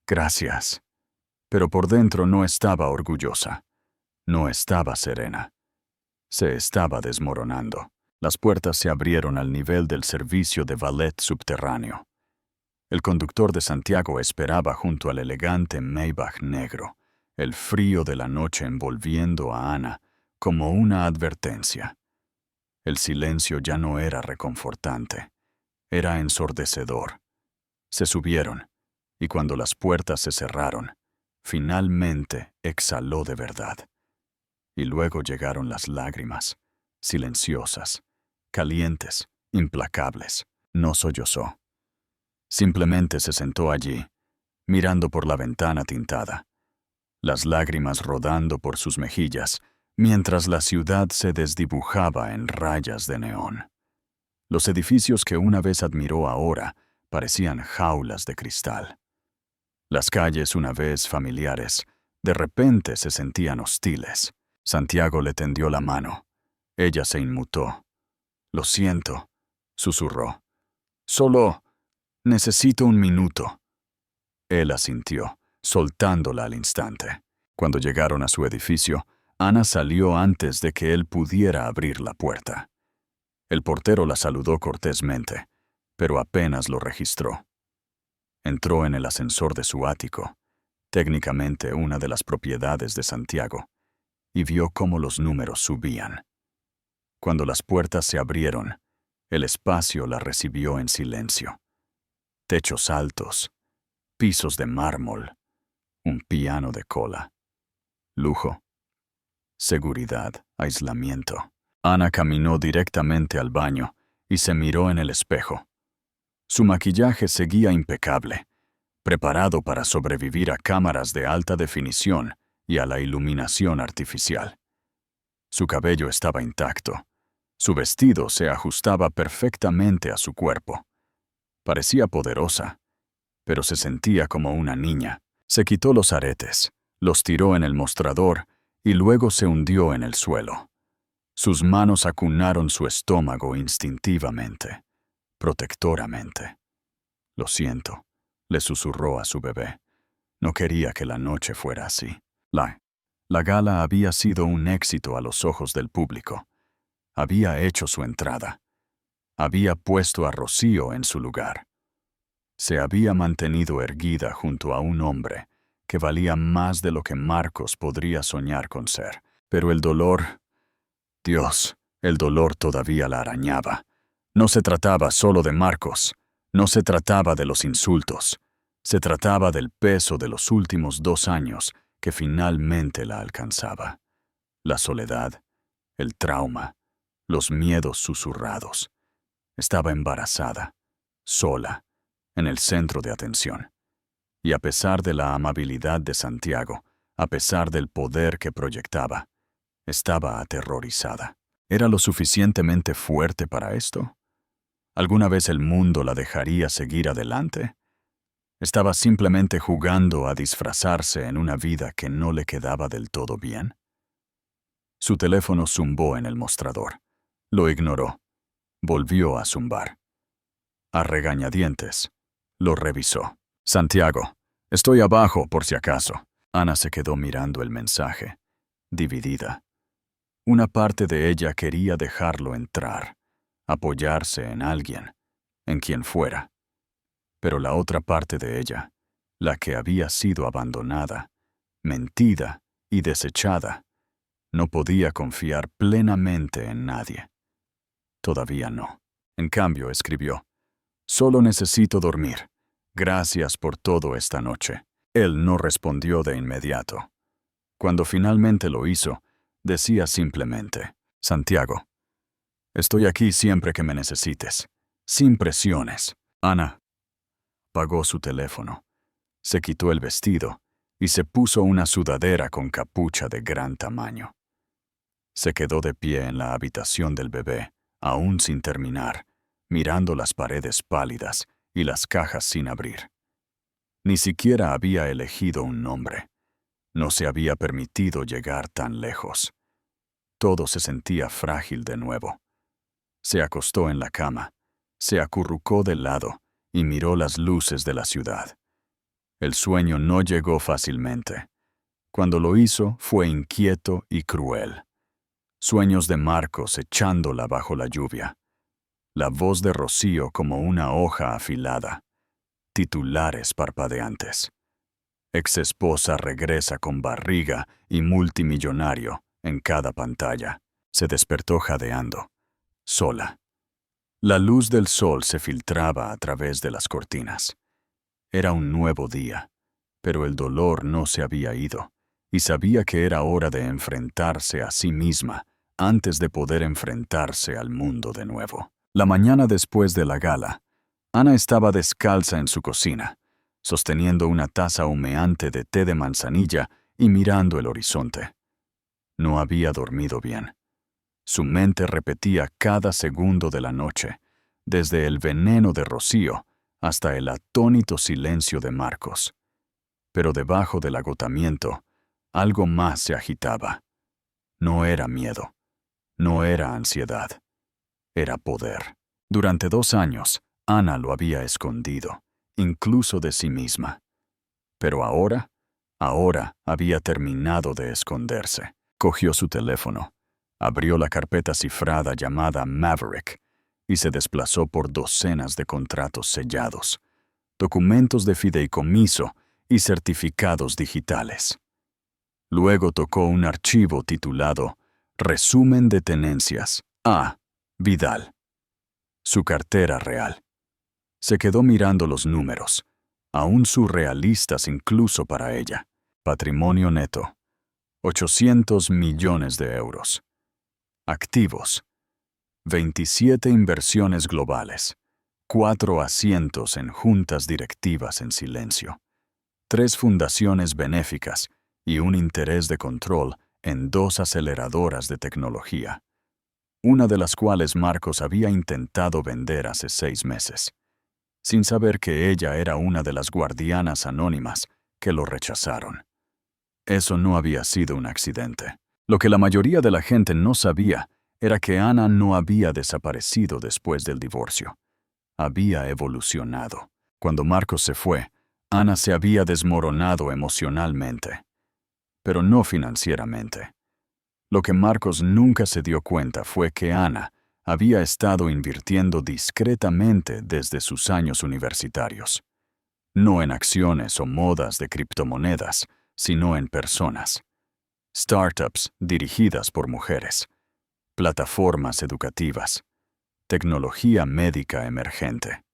«Gracias». Pero por dentro no estaba orgullosa. No estaba serena. Se estaba desmoronando. Las puertas se abrieron al nivel del servicio de ballet subterráneo. El conductor de Santiago esperaba junto al elegante Maybach negro, el frío de la noche envolviendo a Ana como una advertencia. El silencio ya no era reconfortante, era ensordecedor. Se subieron, y cuando las puertas se cerraron, finalmente exhaló de verdad. Y luego llegaron las lágrimas, silenciosas, calientes, implacables. No sollozó. Simplemente se sentó allí, mirando por la ventana tintada, las lágrimas rodando por sus mejillas, mientras la ciudad se desdibujaba en rayas de neón. Los edificios que una vez admiró ahora parecían jaulas de cristal. Las calles, una vez familiares, de repente se sentían hostiles. Santiago le tendió la mano. Ella se inmutó. «Lo siento», susurró. «Solo necesito un minuto». Él asintió, soltándola al instante. Cuando llegaron a su edificio, Ana salió antes de que él pudiera abrir la puerta. El portero la saludó cortésmente, pero apenas lo registró. Entró en el ascensor de su ático, técnicamente una de las propiedades de Santiago, y vio cómo los números subían. Cuando las puertas se abrieron, el espacio la recibió en silencio. Techos altos, pisos de mármol, un piano de cola. Lujo, seguridad, aislamiento. Ana caminó directamente al baño y se miró en el espejo. Su maquillaje seguía impecable, preparado para sobrevivir a cámaras de alta definición y a la iluminación artificial. Su cabello estaba intacto. Su vestido se ajustaba perfectamente a su cuerpo. Parecía poderosa, pero se sentía como una niña. Se quitó los aretes, los tiró en el mostrador y luego se hundió en el suelo. Sus manos acunaron su estómago instintivamente, protectoramente. «Lo siento», le susurró a su bebé. No quería que la noche fuera así. La gala había sido un éxito a los ojos del público. Había hecho su entrada. Había puesto a Rocío en su lugar. Se había mantenido erguida junto a un hombre que valía más de lo que Marcos podría soñar con ser. Pero el dolor... Dios, el dolor todavía la arañaba. No se trataba solo de Marcos. No se trataba de los insultos. Se trataba del peso de los últimos 2 años que finalmente la alcanzaba. La soledad, el trauma, los miedos susurrados. Estaba embarazada, sola, en el centro de atención. Y a pesar de la amabilidad de Santiago, a pesar del poder que proyectaba, estaba aterrorizada. ¿Era lo suficientemente fuerte para esto? ¿Alguna vez el mundo la dejaría seguir adelante? ¿Estaba simplemente jugando a disfrazarse en una vida que no le quedaba del todo bien? Su teléfono zumbó en el mostrador. Lo ignoró. Volvió a zumbar. A regañadientes, lo revisó. «Santiago, estoy abajo por si acaso». Ana se quedó mirando el mensaje, dividida. Una parte de ella quería dejarlo entrar, apoyarse en alguien, en quien fuera. Pero la otra parte de ella, la que había sido abandonada, mentida y desechada, no podía confiar plenamente en nadie. Todavía no. En cambio, escribió: «Solo necesito dormir. Gracias por todo esta noche». Él no respondió de inmediato. Cuando finalmente lo hizo, decía simplemente: «Santiago, estoy aquí siempre que me necesites, sin presiones». Ana apagó su teléfono, se quitó el vestido y se puso una sudadera con capucha de gran tamaño. Se quedó de pie en la habitación del bebé, aún sin terminar, mirando las paredes pálidas y las cajas sin abrir. Ni siquiera había elegido un nombre. No se había permitido llegar tan lejos. Todo se sentía frágil de nuevo. Se acostó en la cama, se acurrucó de lado y miró las luces de la ciudad. El sueño no llegó fácilmente. Cuando lo hizo, fue inquieto y cruel. Sueños de Marcos echándola bajo la lluvia. La voz de Rocío como una hoja afilada. Titulares parpadeantes. Ex-esposa regresa con barriga y multimillonario en cada pantalla. Se despertó jadeando, sola. La luz del sol se filtraba a través de las cortinas. Era un nuevo día, pero el dolor no se había ido, y sabía que era hora de enfrentarse a sí misma antes de poder enfrentarse al mundo de nuevo. La mañana después de la gala, Ana estaba descalza en su cocina, sosteniendo una taza humeante de té de manzanilla y mirando el horizonte. No había dormido bien. Su mente repetía cada segundo de la noche, desde el veneno de Rocío hasta el atónito silencio de Marcos. Pero debajo del agotamiento, algo más se agitaba. No era miedo, no era ansiedad, era poder. Durante 2 años, Ana lo había escondido, incluso de sí misma. Pero ahora había terminado de esconderse. Cogió su teléfono, abrió la carpeta cifrada llamada Maverick y se desplazó por docenas de contratos sellados, documentos de fideicomiso y certificados digitales. Luego tocó un archivo titulado Resumen de tenencias A. Vidal. Su cartera real. Se quedó mirando los números, aún surrealistas incluso para ella. Patrimonio neto, 800 millones de euros. Activos, 27 inversiones globales, 4 asientos en juntas directivas en silencio, 3 fundaciones benéficas y un interés de control en 2 aceleradoras de tecnología, una de las cuales Marcos había intentado vender hace 6 meses, sin saber que ella era una de las guardianas anónimas que lo rechazaron. Eso no había sido un accidente. Lo que la mayoría de la gente no sabía era que Ana no había desaparecido después del divorcio. Había evolucionado. Cuando Marcos se fue, Ana se había desmoronado emocionalmente, pero no financieramente. Lo que Marcos nunca se dio cuenta fue que Ana había estado invirtiendo discretamente desde sus años universitarios. No en acciones o modas de criptomonedas, sino en personas. Startups dirigidas por mujeres, plataformas educativas, tecnología médica emergente.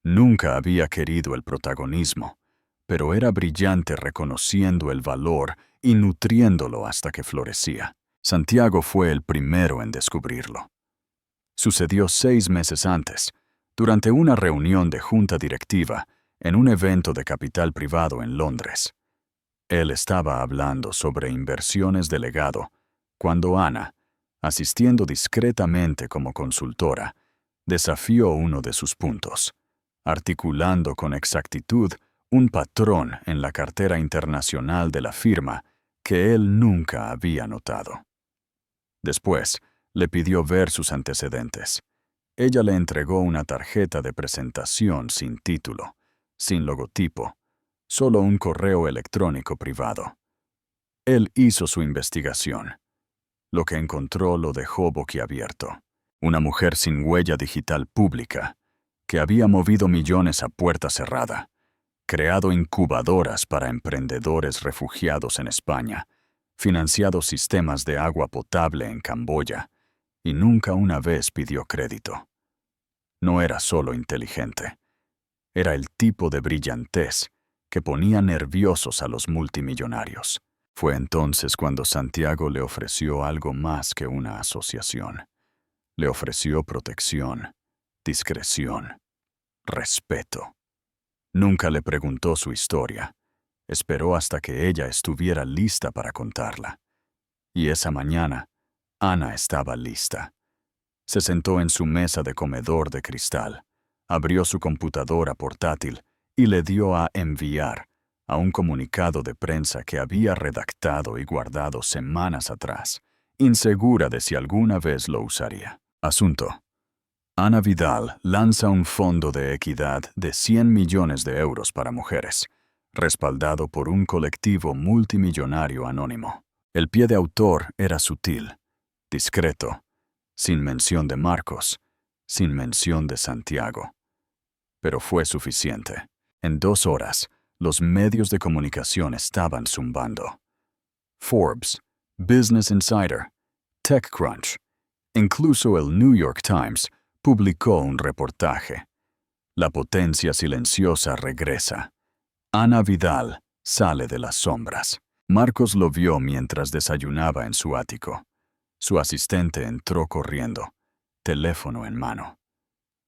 Nunca había querido el protagonismo, pero era brillante reconociendo el valor y nutriéndolo hasta que florecía. Santiago fue el primero en descubrirlo. Sucedió 6 meses antes, durante una reunión de junta directiva en un evento de capital privado en Londres. Él estaba hablando sobre inversiones de legado, cuando Ana, asistiendo discretamente como consultora, desafió uno de sus puntos, articulando con exactitud un patrón en la cartera internacional de la firma que él nunca había notado. Después, le pidió ver sus antecedentes. Ella le entregó una tarjeta de presentación sin título, sin logotipo, solo un correo electrónico privado. Él hizo su investigación. Lo que encontró lo dejó boquiabierto. Una mujer sin huella digital pública, que había movido millones a puerta cerrada, creado incubadoras para emprendedores refugiados en España, financiado sistemas de agua potable en Camboya, y nunca una vez pidió crédito. No era solo inteligente. Era el tipo de brillantez que ponía nerviosos a los multimillonarios. Fue entonces cuando Santiago le ofreció algo más que una asociación. Le ofreció protección, discreción, respeto. Nunca le preguntó su historia. Esperó hasta que ella estuviera lista para contarla. Y esa mañana, Ana estaba lista. Se sentó en su mesa de comedor de cristal, abrió su computadora portátil y le dio a enviar a un comunicado de prensa que había redactado y guardado semanas atrás, insegura de si alguna vez lo usaría. Asunto: Ana Vidal lanza un fondo de equidad de 100 millones de euros para mujeres, respaldado por un colectivo multimillonario anónimo. El pie de autor era sutil, discreto, sin mención de Marcos, sin mención de Santiago. Pero fue suficiente. En 2 horas, los medios de comunicación estaban zumbando. Forbes, Business Insider, TechCrunch, incluso el New York Times publicó un reportaje. La potencia silenciosa regresa. Ana Vidal sale de las sombras. Marcos lo vio mientras desayunaba en su ático. Su asistente entró corriendo, teléfono en mano.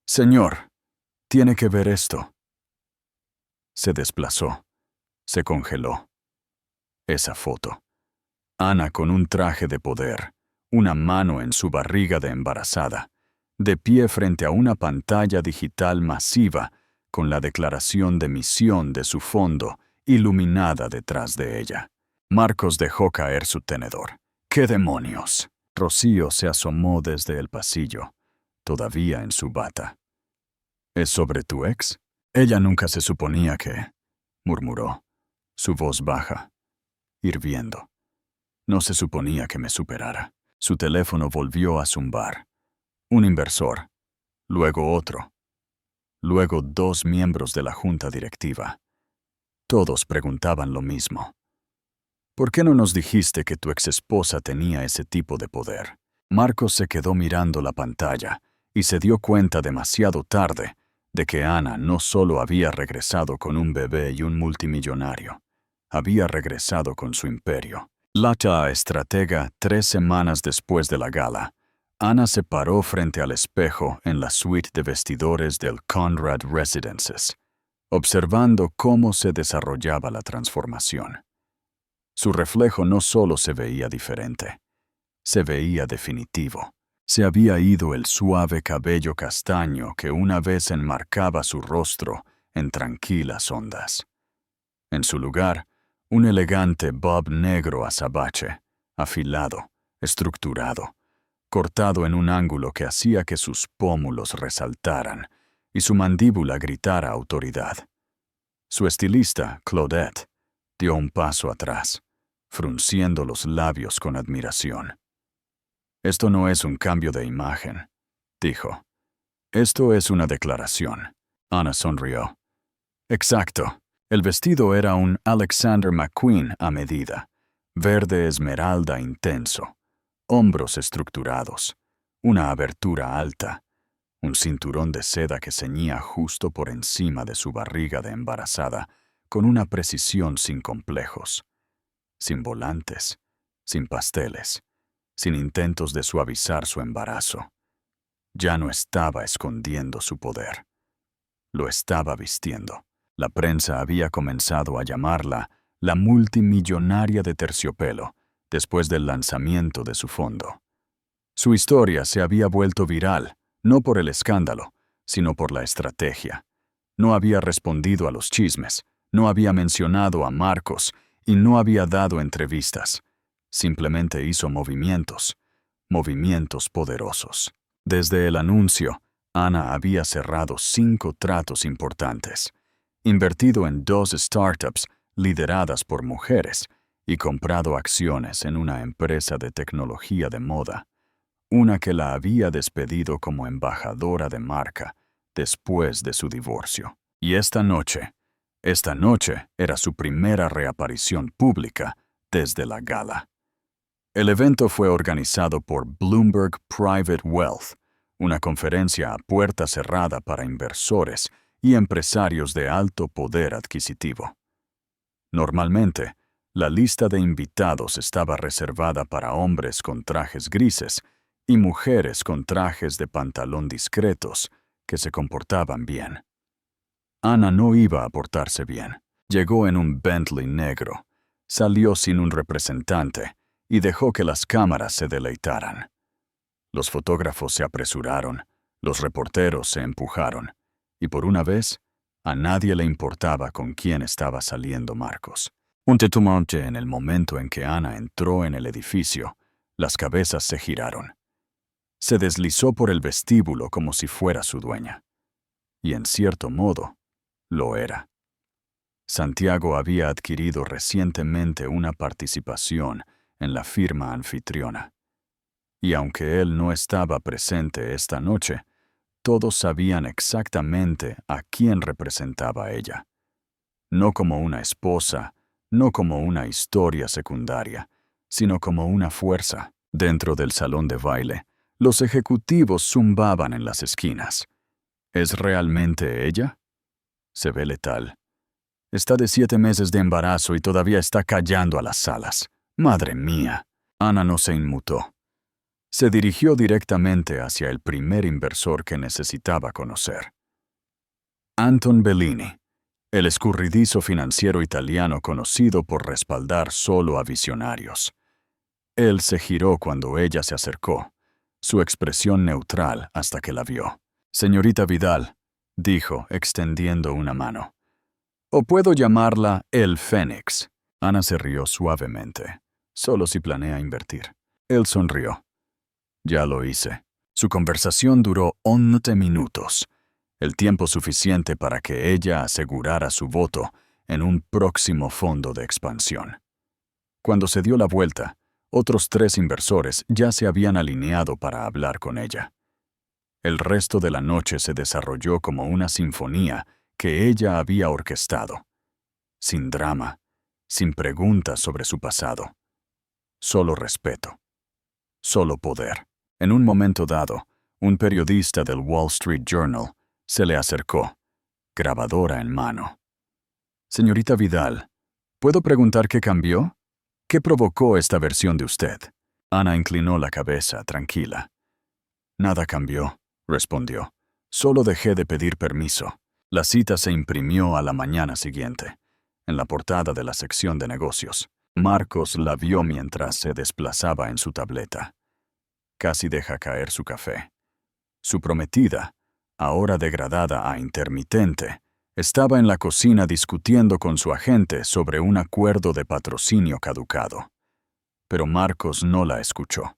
«Señor, tiene que ver esto». Se desplazó. Se congeló. Esa foto. Ana con un traje de poder, una mano en su barriga de embarazada, de pie frente a una pantalla digital masiva, con la declaración de misión de su fondo iluminada detrás de ella. Marcos dejó caer su tenedor. ¡Qué demonios! Rocío se asomó desde el pasillo, todavía en su bata. ¿Es sobre tu ex? Ella nunca se suponía que... murmuró, su voz baja, hirviendo. No se suponía que me superara. Su teléfono volvió a zumbar. Un inversor, luego otro, luego 2 miembros de la junta directiva. Todos preguntaban lo mismo. ¿Por qué no nos dijiste que tu exesposa tenía ese tipo de poder? Marcos se quedó mirando la pantalla y se dio cuenta demasiado tarde de que Ana no solo había regresado con un bebé y un multimillonario, había regresado con su imperio. La estratega 3 semanas después de la gala, Ana se paró frente al espejo en la suite de vestidores del Conrad Residences, observando cómo se desarrollaba la transformación. Su reflejo no solo se veía diferente, se veía definitivo. Se había ido el suave cabello castaño que una vez enmarcaba su rostro en tranquilas ondas. En su lugar, un elegante bob negro azabache, afilado, estructurado, cortado en un ángulo que hacía que sus pómulos resaltaran y su mandíbula gritara autoridad. Su estilista, Claudette, dio un paso atrás, frunciendo los labios con admiración. «Esto no es un cambio de imagen», dijo. «Esto es una declaración». Ana sonrió. «Exacto. El vestido era un Alexander McQueen a medida, verde esmeralda intenso, hombros estructurados, una abertura alta, un cinturón de seda que ceñía justo por encima de su barriga de embarazada con una precisión sin complejos, sin volantes, sin pasteles, sin intentos de suavizar su embarazo. Ya no estaba escondiendo su poder. Lo estaba vistiendo. La prensa había comenzado a llamarla la multimillonaria de terciopelo después del lanzamiento de su fondo. Su historia se había vuelto viral, no por el escándalo, sino por la estrategia. No había respondido a los chismes, no había mencionado a Marcos y no había dado entrevistas. Simplemente hizo movimientos poderosos. Desde el anuncio, Ana había cerrado 5 tratos importantes, invertido en 2 startups lideradas por mujeres y comprado acciones en una empresa de tecnología de moda, una que la había despedido como embajadora de marca después de su divorcio. Y esta noche era su primera reaparición pública desde la gala. El evento fue organizado por Bloomberg Private Wealth, una conferencia a puerta cerrada para inversores y empresarios de alto poder adquisitivo. Normalmente, la lista de invitados estaba reservada para hombres con trajes grises y mujeres con trajes de pantalón discretos que se comportaban bien. Ana no iba a portarse bien. Llegó en un Bentley negro, salió sin un representante y dejó que las cámaras se deleitaran. Los fotógrafos se apresuraron, los reporteros se empujaron, y por una vez, a nadie le importaba con quién estaba saliendo Marcos. Un tumulto en el momento en que Ana entró en el edificio, las cabezas se giraron. Se deslizó por el vestíbulo como si fuera su dueña. Y en cierto modo, lo era. Santiago había adquirido recientemente una participación en la firma anfitriona. Y aunque él no estaba presente esta noche, todos sabían exactamente a quién representaba ella. No como una esposa, no como una historia secundaria, sino como una fuerza. Dentro del salón de baile, los ejecutivos zumbaban en las esquinas. ¿Es realmente ella? Se ve letal. Está de 7 meses de embarazo y todavía está callando a las salas. ¡Madre mía! Ana no se inmutó. Se dirigió directamente hacia el primer inversor que necesitaba conocer. Anton Bellini, el escurridizo financiero italiano conocido por respaldar solo a visionarios. Él se giró cuando ella se acercó, su expresión neutral hasta que la vio. «Señorita Vidal», dijo, extendiendo una mano. «O puedo llamarla el Fénix». Ana se rió suavemente. «Solo si planea invertir». Él sonrió. «Ya lo hice». Su conversación duró 11 minutos, el tiempo suficiente para que ella asegurara su voto en un próximo fondo de expansión. Cuando se dio la vuelta, otros 3 inversores ya se habían alineado para hablar con ella. El resto de la noche se desarrolló como una sinfonía que ella había orquestado. sin drama, sin preguntas sobre su pasado. Solo respeto. Solo poder. En un momento dado, un periodista del Wall Street Journal se le acercó, grabadora en mano. «Señorita Vidal, ¿puedo preguntar qué cambió? ¿Qué provocó esta versión de usted?» Ana inclinó la cabeza, tranquila. «Nada cambió», respondió. «Solo dejé de pedir permiso». La cita se imprimió a la mañana siguiente, en la portada de la sección de negocios. Marcos la vio mientras se desplazaba en su tableta. Casi deja caer su café. Su prometida, ahora degradada a intermitente, estaba en la cocina discutiendo con su agente sobre un acuerdo de patrocinio caducado. Pero Marcos no la escuchó.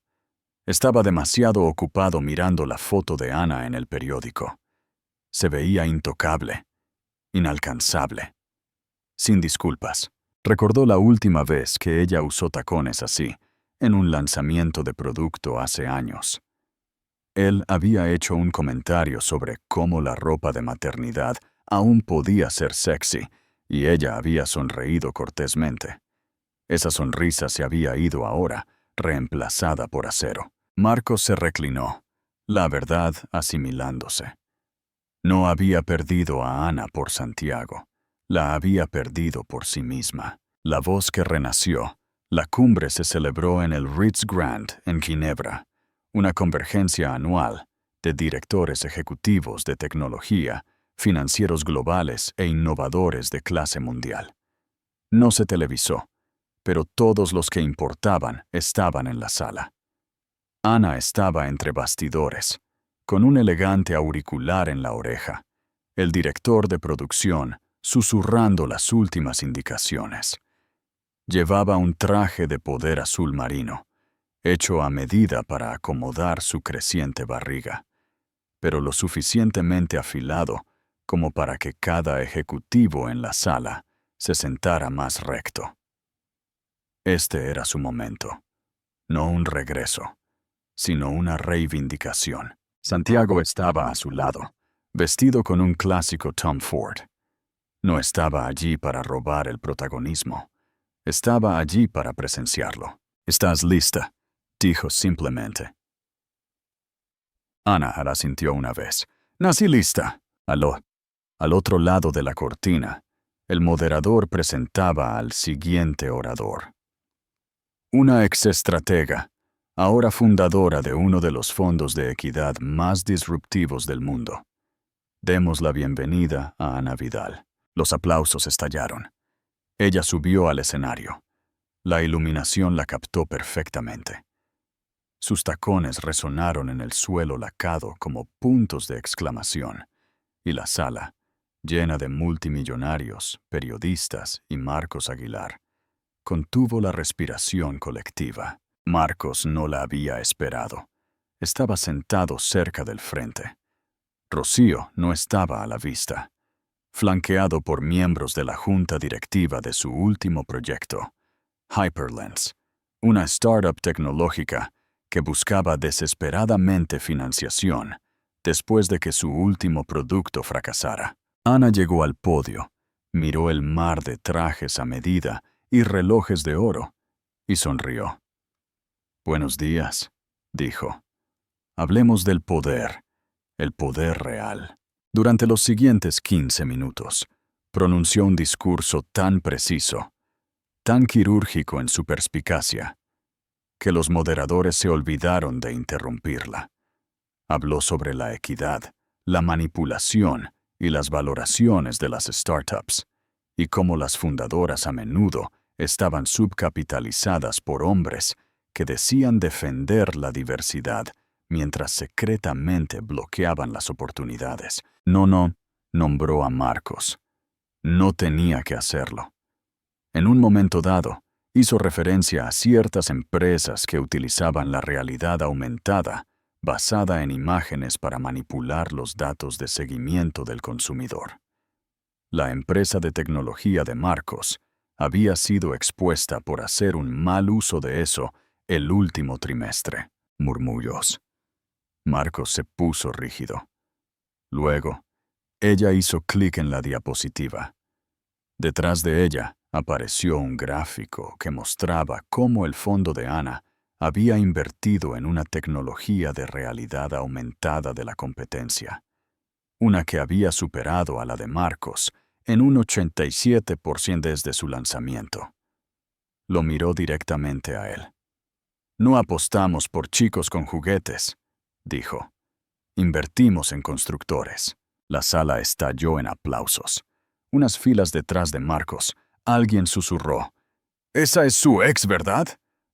Estaba demasiado ocupado mirando la foto de Ana en el periódico. Se veía intocable, inalcanzable. Sin disculpas. Recordó la última vez que ella usó tacones así, en un lanzamiento de producto hace años. Él había hecho un comentario sobre cómo la ropa de maternidad aún podía ser sexy, y ella había sonreído cortésmente. Esa sonrisa se había ido ahora, reemplazada por acero. Marcos se reclinó, la verdad asimilándose. No había perdido a Ana por Santiago, la había perdido por sí misma. La voz que renació. La cumbre se celebró en el Ritz Grand, en Ginebra, una convergencia anual de directores ejecutivos de tecnología, financieros globales e innovadores de clase mundial. No se televisó, pero todos los que importaban estaban en la sala. Ana estaba entre bastidores, con un elegante auricular en la oreja, el director de producción susurrando las últimas indicaciones. Llevaba un traje de poder azul marino, hecho a medida para acomodar su creciente barriga, pero lo suficientemente afilado como para que cada ejecutivo en la sala se sentara más recto. Este era su momento, no un regreso, sino una reivindicación. Santiago estaba a su lado, vestido con un clásico Tom Ford. No estaba allí para robar el protagonismo. Estaba allí para presenciarlo. «¿Estás lista?», dijo simplemente. Ana asintió una vez. «Nací lista». Al otro lado de la cortina, el moderador presentaba al siguiente orador. Una exestratega, ahora fundadora de uno de los fondos de equidad más disruptivos del mundo. Demos la bienvenida a Ana Vidal. Los aplausos estallaron. Ella subió al escenario. La iluminación la captó perfectamente. Sus tacones resonaron en el suelo lacado como puntos de exclamación, y la sala, llena de multimillonarios, periodistas y Marcos Aguilar, contuvo la respiración colectiva. Marcos no la había esperado. Estaba sentado cerca del frente. Rocío no estaba a la vista, flanqueado por miembros de la junta directiva de su último proyecto, Hyperlens, una startup tecnológica que buscaba desesperadamente financiación después de que su último producto fracasara. Ana llegó al podio, miró el mar de trajes a medida y relojes de oro, y sonrió. «Buenos días», dijo. «Hablemos del poder, el poder real». Durante los siguientes 15 minutos, pronunció un discurso tan preciso, tan quirúrgico en su perspicacia, que los moderadores se olvidaron de interrumpirla. Habló sobre la equidad, la manipulación y las valoraciones de las startups, y cómo las fundadoras a menudo estaban subcapitalizadas por hombres que decían defender la diversidad mientras secretamente bloqueaban las oportunidades. No, nombró a Marcos. No tenía que hacerlo. En un momento dado, hizo referencia a ciertas empresas que utilizaban la realidad aumentada basada en imágenes para manipular los datos de seguimiento del consumidor. La empresa de tecnología de Marcos había sido expuesta por hacer un mal uso de eso el último trimestre. Murmullos. Marcos se puso rígido. Luego, ella hizo clic en la diapositiva. Detrás de ella apareció un gráfico que mostraba cómo el fondo de Ana había invertido en una tecnología de realidad aumentada de la competencia, una que había superado a la de Marcos en un 87% desde su lanzamiento. Lo miró directamente a él. No apostamos por chicos con juguetes, dijo. Invertimos en constructores. La sala estalló en aplausos. Unas filas detrás de Marcos, alguien susurró. «Esa es su ex, ¿verdad?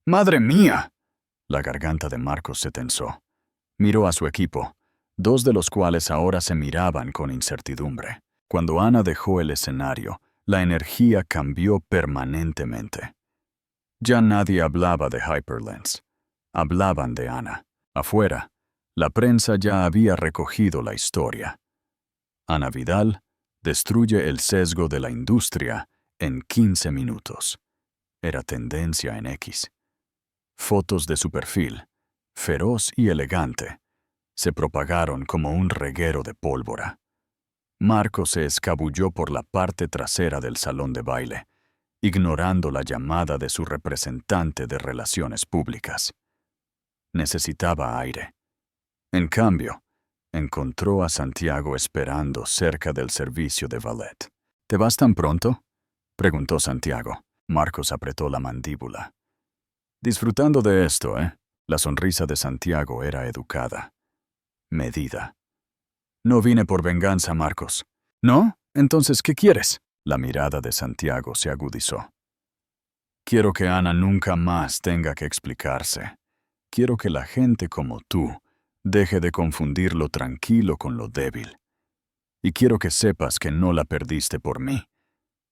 ¡Madre mía!». La garganta de Marcos se tensó. Miró a su equipo, dos de los cuales ahora se miraban con incertidumbre. Cuando Ana dejó el escenario, la energía cambió permanentemente. Ya nadie hablaba de Hyperlens. Hablaban de Ana. Afuera, la prensa ya había recogido la historia. Ana Vidal destruye el sesgo de la industria en 15 minutos. Era tendencia en X. Fotos de su perfil, feroz y elegante, se propagaron como un reguero de pólvora. Marco se escabulló por la parte trasera del salón de baile, ignorando la llamada de su representante de relaciones públicas. Necesitaba aire. En cambio, encontró a Santiago esperando cerca del servicio de valet. ¿Te vas tan pronto?, preguntó Santiago. Marcos apretó la mandíbula. Disfrutando de esto, ¿eh? La sonrisa de Santiago era educada, medida. No vine por venganza, Marcos. ¿No? Entonces, ¿qué quieres? La mirada de Santiago se agudizó. Quiero que Ana nunca más tenga que explicarse. Quiero que la gente como tú deje de confundir lo tranquilo con lo débil. Y quiero que sepas que no la perdiste por mí.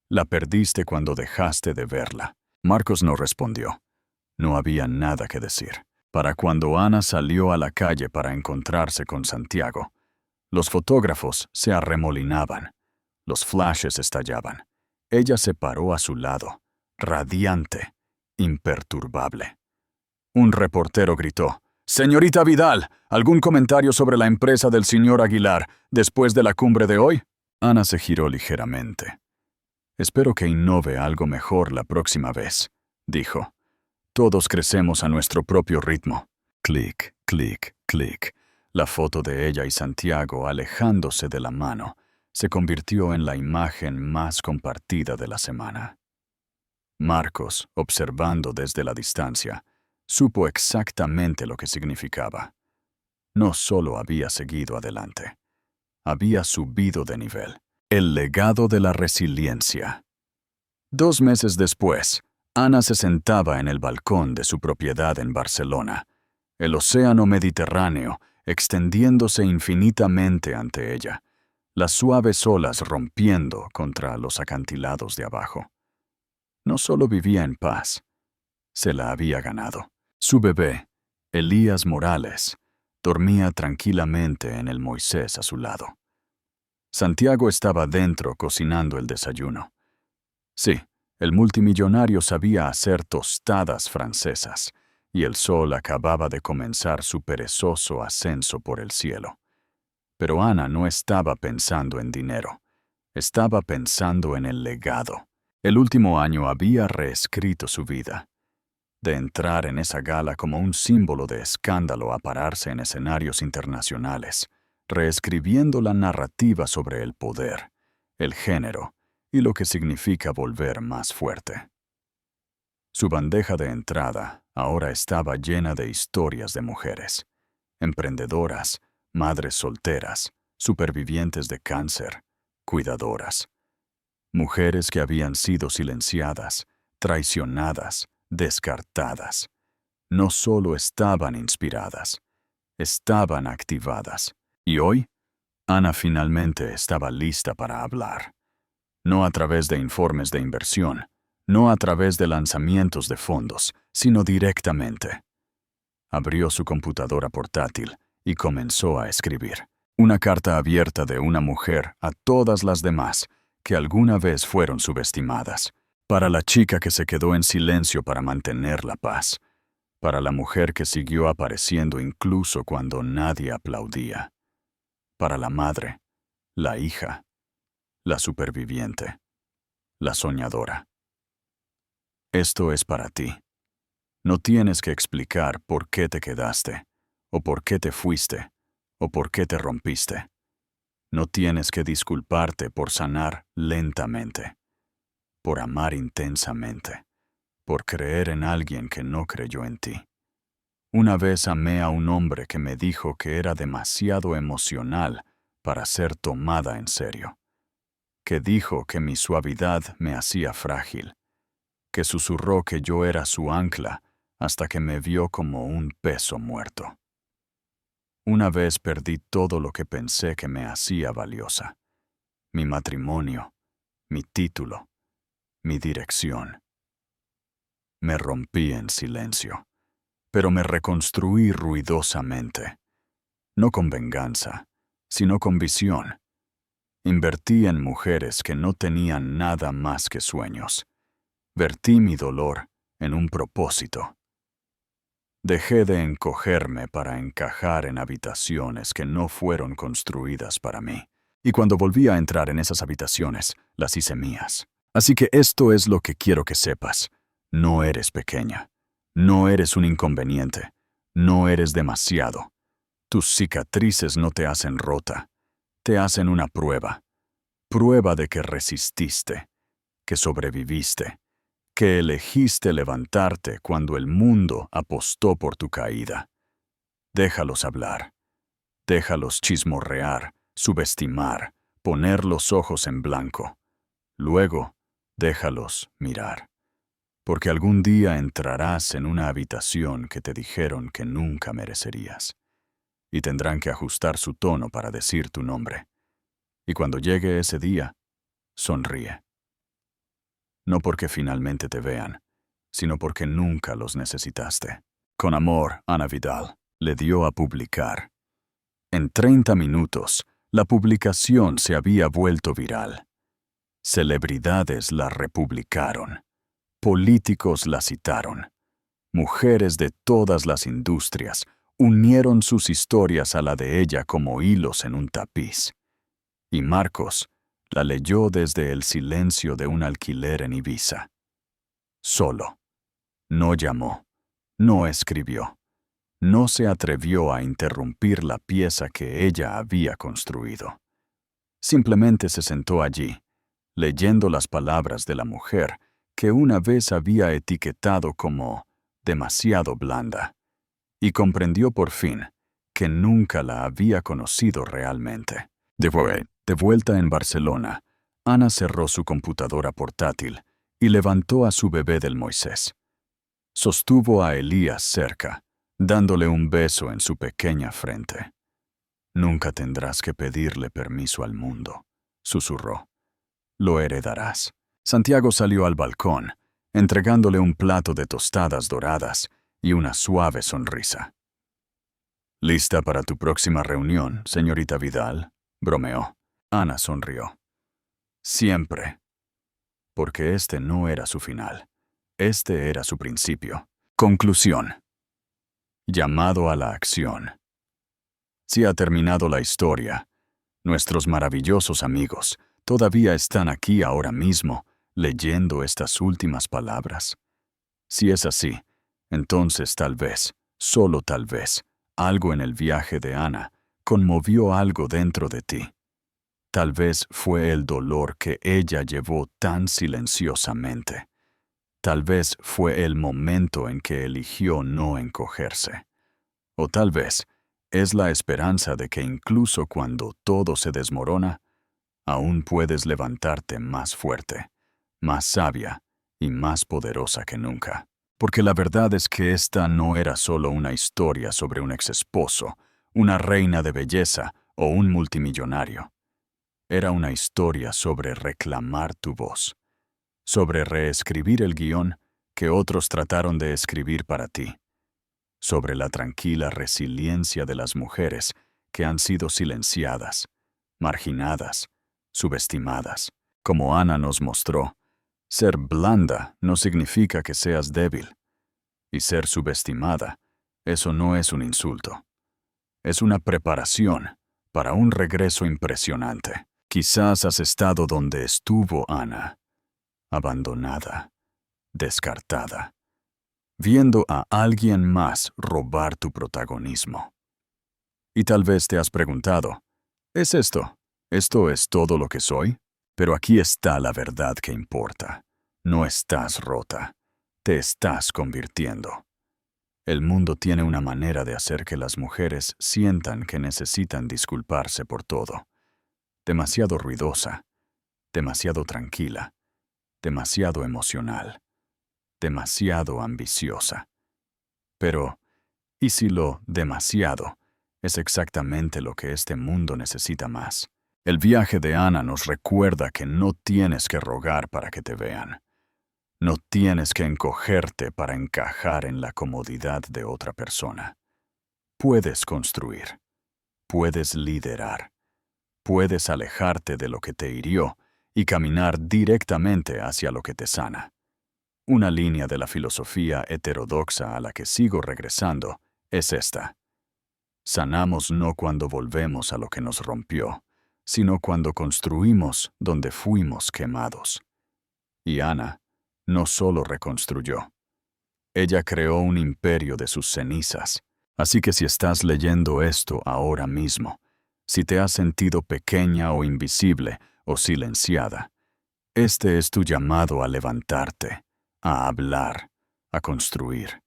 La perdiste cuando dejaste de verla. Marcos no respondió. No había nada que decir. Para cuando Ana salió a la calle para encontrarse con Santiago, los fotógrafos se arremolinaban. Los flashes estallaban. Ella se paró a su lado, radiante, imperturbable. Un reportero gritó: «Señorita Vidal, ¿algún comentario sobre la empresa del señor Aguilar después de la cumbre de hoy?». Ana se giró ligeramente. «Espero que innove algo mejor la próxima vez», dijo. «Todos crecemos a nuestro propio ritmo». Clic, clic, clic. La foto de ella y Santiago alejándose de la mano se convirtió en la imagen más compartida de la semana. Marcos, observando desde la distancia, supo exactamente lo que significaba. No solo había seguido adelante, había subido de nivel. El legado de la resiliencia. 2 meses después, Ana se sentaba en el balcón de su propiedad en Barcelona, el océano Mediterráneo extendiéndose infinitamente ante ella, las suaves olas rompiendo contra los acantilados de abajo. No solo vivía en paz, se la había ganado. Su bebé, Elías Morales, dormía tranquilamente en el Moisés a su lado. Santiago estaba dentro cocinando el desayuno. Sí, el multimillonario sabía hacer tostadas francesas, y el sol acababa de comenzar su perezoso ascenso por el cielo. Pero Ana no estaba pensando en dinero, estaba pensando en el legado. El último año había reescrito su vida. De entrar en esa gala como un símbolo de escándalo a pararse en escenarios internacionales, reescribiendo la narrativa sobre el poder, el género y lo que significa volver más fuerte. Su bandeja de entrada ahora estaba llena de historias de mujeres, emprendedoras, madres solteras, supervivientes de cáncer, cuidadoras. Mujeres que habían sido silenciadas, traicionadas, descartadas. No solo estaban inspiradas, estaban activadas. Y hoy, Ana finalmente estaba lista para hablar. No a través de informes de inversión, no a través de lanzamientos de fondos, sino directamente. Abrió su computadora portátil y comenzó a escribir. Una carta abierta de una mujer a todas las demás que alguna vez fueron subestimadas. Para la chica que se quedó en silencio para mantener la paz. Para la mujer que siguió apareciendo incluso cuando nadie aplaudía. Para la madre, la hija, la superviviente. la soñadora. Esto es para ti. No tienes que explicar por qué te quedaste, o por qué te fuiste, o por qué te rompiste. No tienes que disculparte por sanar lentamente, por amar intensamente, por creer en alguien que no creyó en ti. Una vez amé a un hombre que me dijo que era demasiado emocional para ser tomada en serio, que dijo que mi suavidad me hacía frágil, que susurró que yo era su ancla hasta que me vio como un peso muerto. Una vez perdí todo lo que pensé que me hacía valiosa: mi matrimonio, mi título, mi dirección. Me rompí en silencio, pero me reconstruí ruidosamente, no con venganza, sino con visión. Invertí en mujeres que no tenían nada más que sueños. Vertí mi dolor en un propósito. Dejé de encogerme para encajar en habitaciones que no fueron construidas para mí. Y cuando volví a entrar en esas habitaciones, las hice mías. Así que esto es lo que quiero que sepas. No eres pequeña. No eres un inconveniente. No eres demasiado. Tus cicatrices no te hacen rota. Te hacen una prueba. Prueba de que resististe, que sobreviviste, que elegiste levantarte cuando el mundo apostó por tu caída. Déjalos hablar. Déjalos chismorrear, subestimar, poner los ojos en blanco. Luego, déjalos mirar. Porque algún día entrarás en una habitación que te dijeron que nunca merecerías. Y tendrán que ajustar su tono para decir tu nombre. Y cuando llegue ese día, sonríe. No porque finalmente te vean, sino porque nunca los necesitaste. Con amor, Ana Vidal le dio a publicar. En 30 minutos, la publicación se había vuelto viral. Celebridades la republicaron. Políticos la citaron. Mujeres de todas las industrias unieron sus historias a la de ella como hilos en un tapiz. Y Marcos la leyó desde el silencio de un alquiler en Ibiza. Solo. No llamó. No escribió. No se atrevió a interrumpir la pieza que ella había construido. Simplemente se sentó allí, leyendo las palabras de la mujer que una vez había etiquetado como demasiado blanda, y comprendió por fin que nunca la había conocido realmente. De vuelta en Barcelona, Ana cerró su computadora portátil y levantó a su bebé del Moisés. Sostuvo a Elías cerca, dándole un beso en su pequeña frente. Nunca tendrás que pedirle permiso al mundo, susurró. Lo heredarás. Santiago salió al balcón, entregándole un plato de tostadas doradas y una suave sonrisa. ¿Lista para tu próxima reunión, señorita Vidal?, bromeó. Ana sonrió. Siempre. Porque este no era su final. Este era su principio. Conclusión. Llamado a la acción. Si ha terminado la historia, nuestros maravillosos amigos todavía están aquí ahora mismo leyendo estas últimas palabras. Si es así, entonces tal vez, solo tal vez, algo en el viaje de Ana conmovió algo dentro de ti. Tal vez fue el dolor que ella llevó tan silenciosamente. Tal vez fue el momento en que eligió no encogerse. O tal vez es la esperanza de que incluso cuando todo se desmorona, aún puedes levantarte más fuerte, más sabia y más poderosa que nunca. Porque la verdad es que esta no era solo una historia sobre un exesposo, una reina de belleza o un multimillonario. Era una historia sobre reclamar tu voz, sobre reescribir el guión que otros trataron de escribir para ti, sobre la tranquila resiliencia de las mujeres que han sido silenciadas, marginadas, subestimadas. Como Ana nos mostró, ser blanda no significa que seas débil, y ser subestimada, eso no es un insulto. Es una preparación para un regreso impresionante. Quizás has estado donde estuvo Ana, abandonada, descartada, viendo a alguien más robar tu protagonismo. Y tal vez te has preguntado, ¿es esto? ¿Esto es todo lo que soy? Pero aquí está la verdad que importa. No estás rota, te estás convirtiendo. El mundo tiene una manera de hacer que las mujeres sientan que necesitan disculparse por todo. Demasiado ruidosa, demasiado tranquila, demasiado emocional, demasiado ambiciosa. Pero, ¿y si lo demasiado es exactamente lo que este mundo necesita más? El viaje de Ana nos recuerda que no tienes que rogar para que te vean. No tienes que encogerte para encajar en la comodidad de otra persona. Puedes construir, puedes liderar, puedes alejarte de lo que te hirió y caminar directamente hacia lo que te sana. Una línea de la filosofía heterodoxa a la que sigo regresando es esta. Sanamos no cuando volvemos a lo que nos rompió, sino cuando construimos donde fuimos quemados. Y Ana no solo reconstruyó. Ella creó un imperio de sus cenizas. Así que si estás leyendo esto ahora mismo, si te has sentido pequeña o invisible o silenciada, este es tu llamado a levantarte, a hablar, a construir,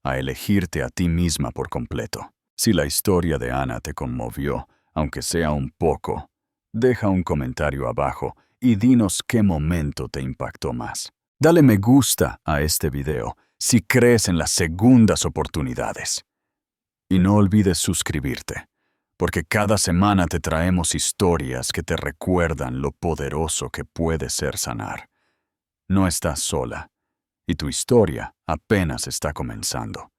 a elegirte a ti misma por completo. Si la historia de Ana te conmovió, aunque sea un poco, deja un comentario abajo y dinos qué momento te impactó más. Dale me gusta a este video si crees en las segundas oportunidades. Y no olvides suscribirte, porque cada semana te traemos historias que te recuerdan lo poderoso que puede ser sanar. No estás sola, y tu historia apenas está comenzando.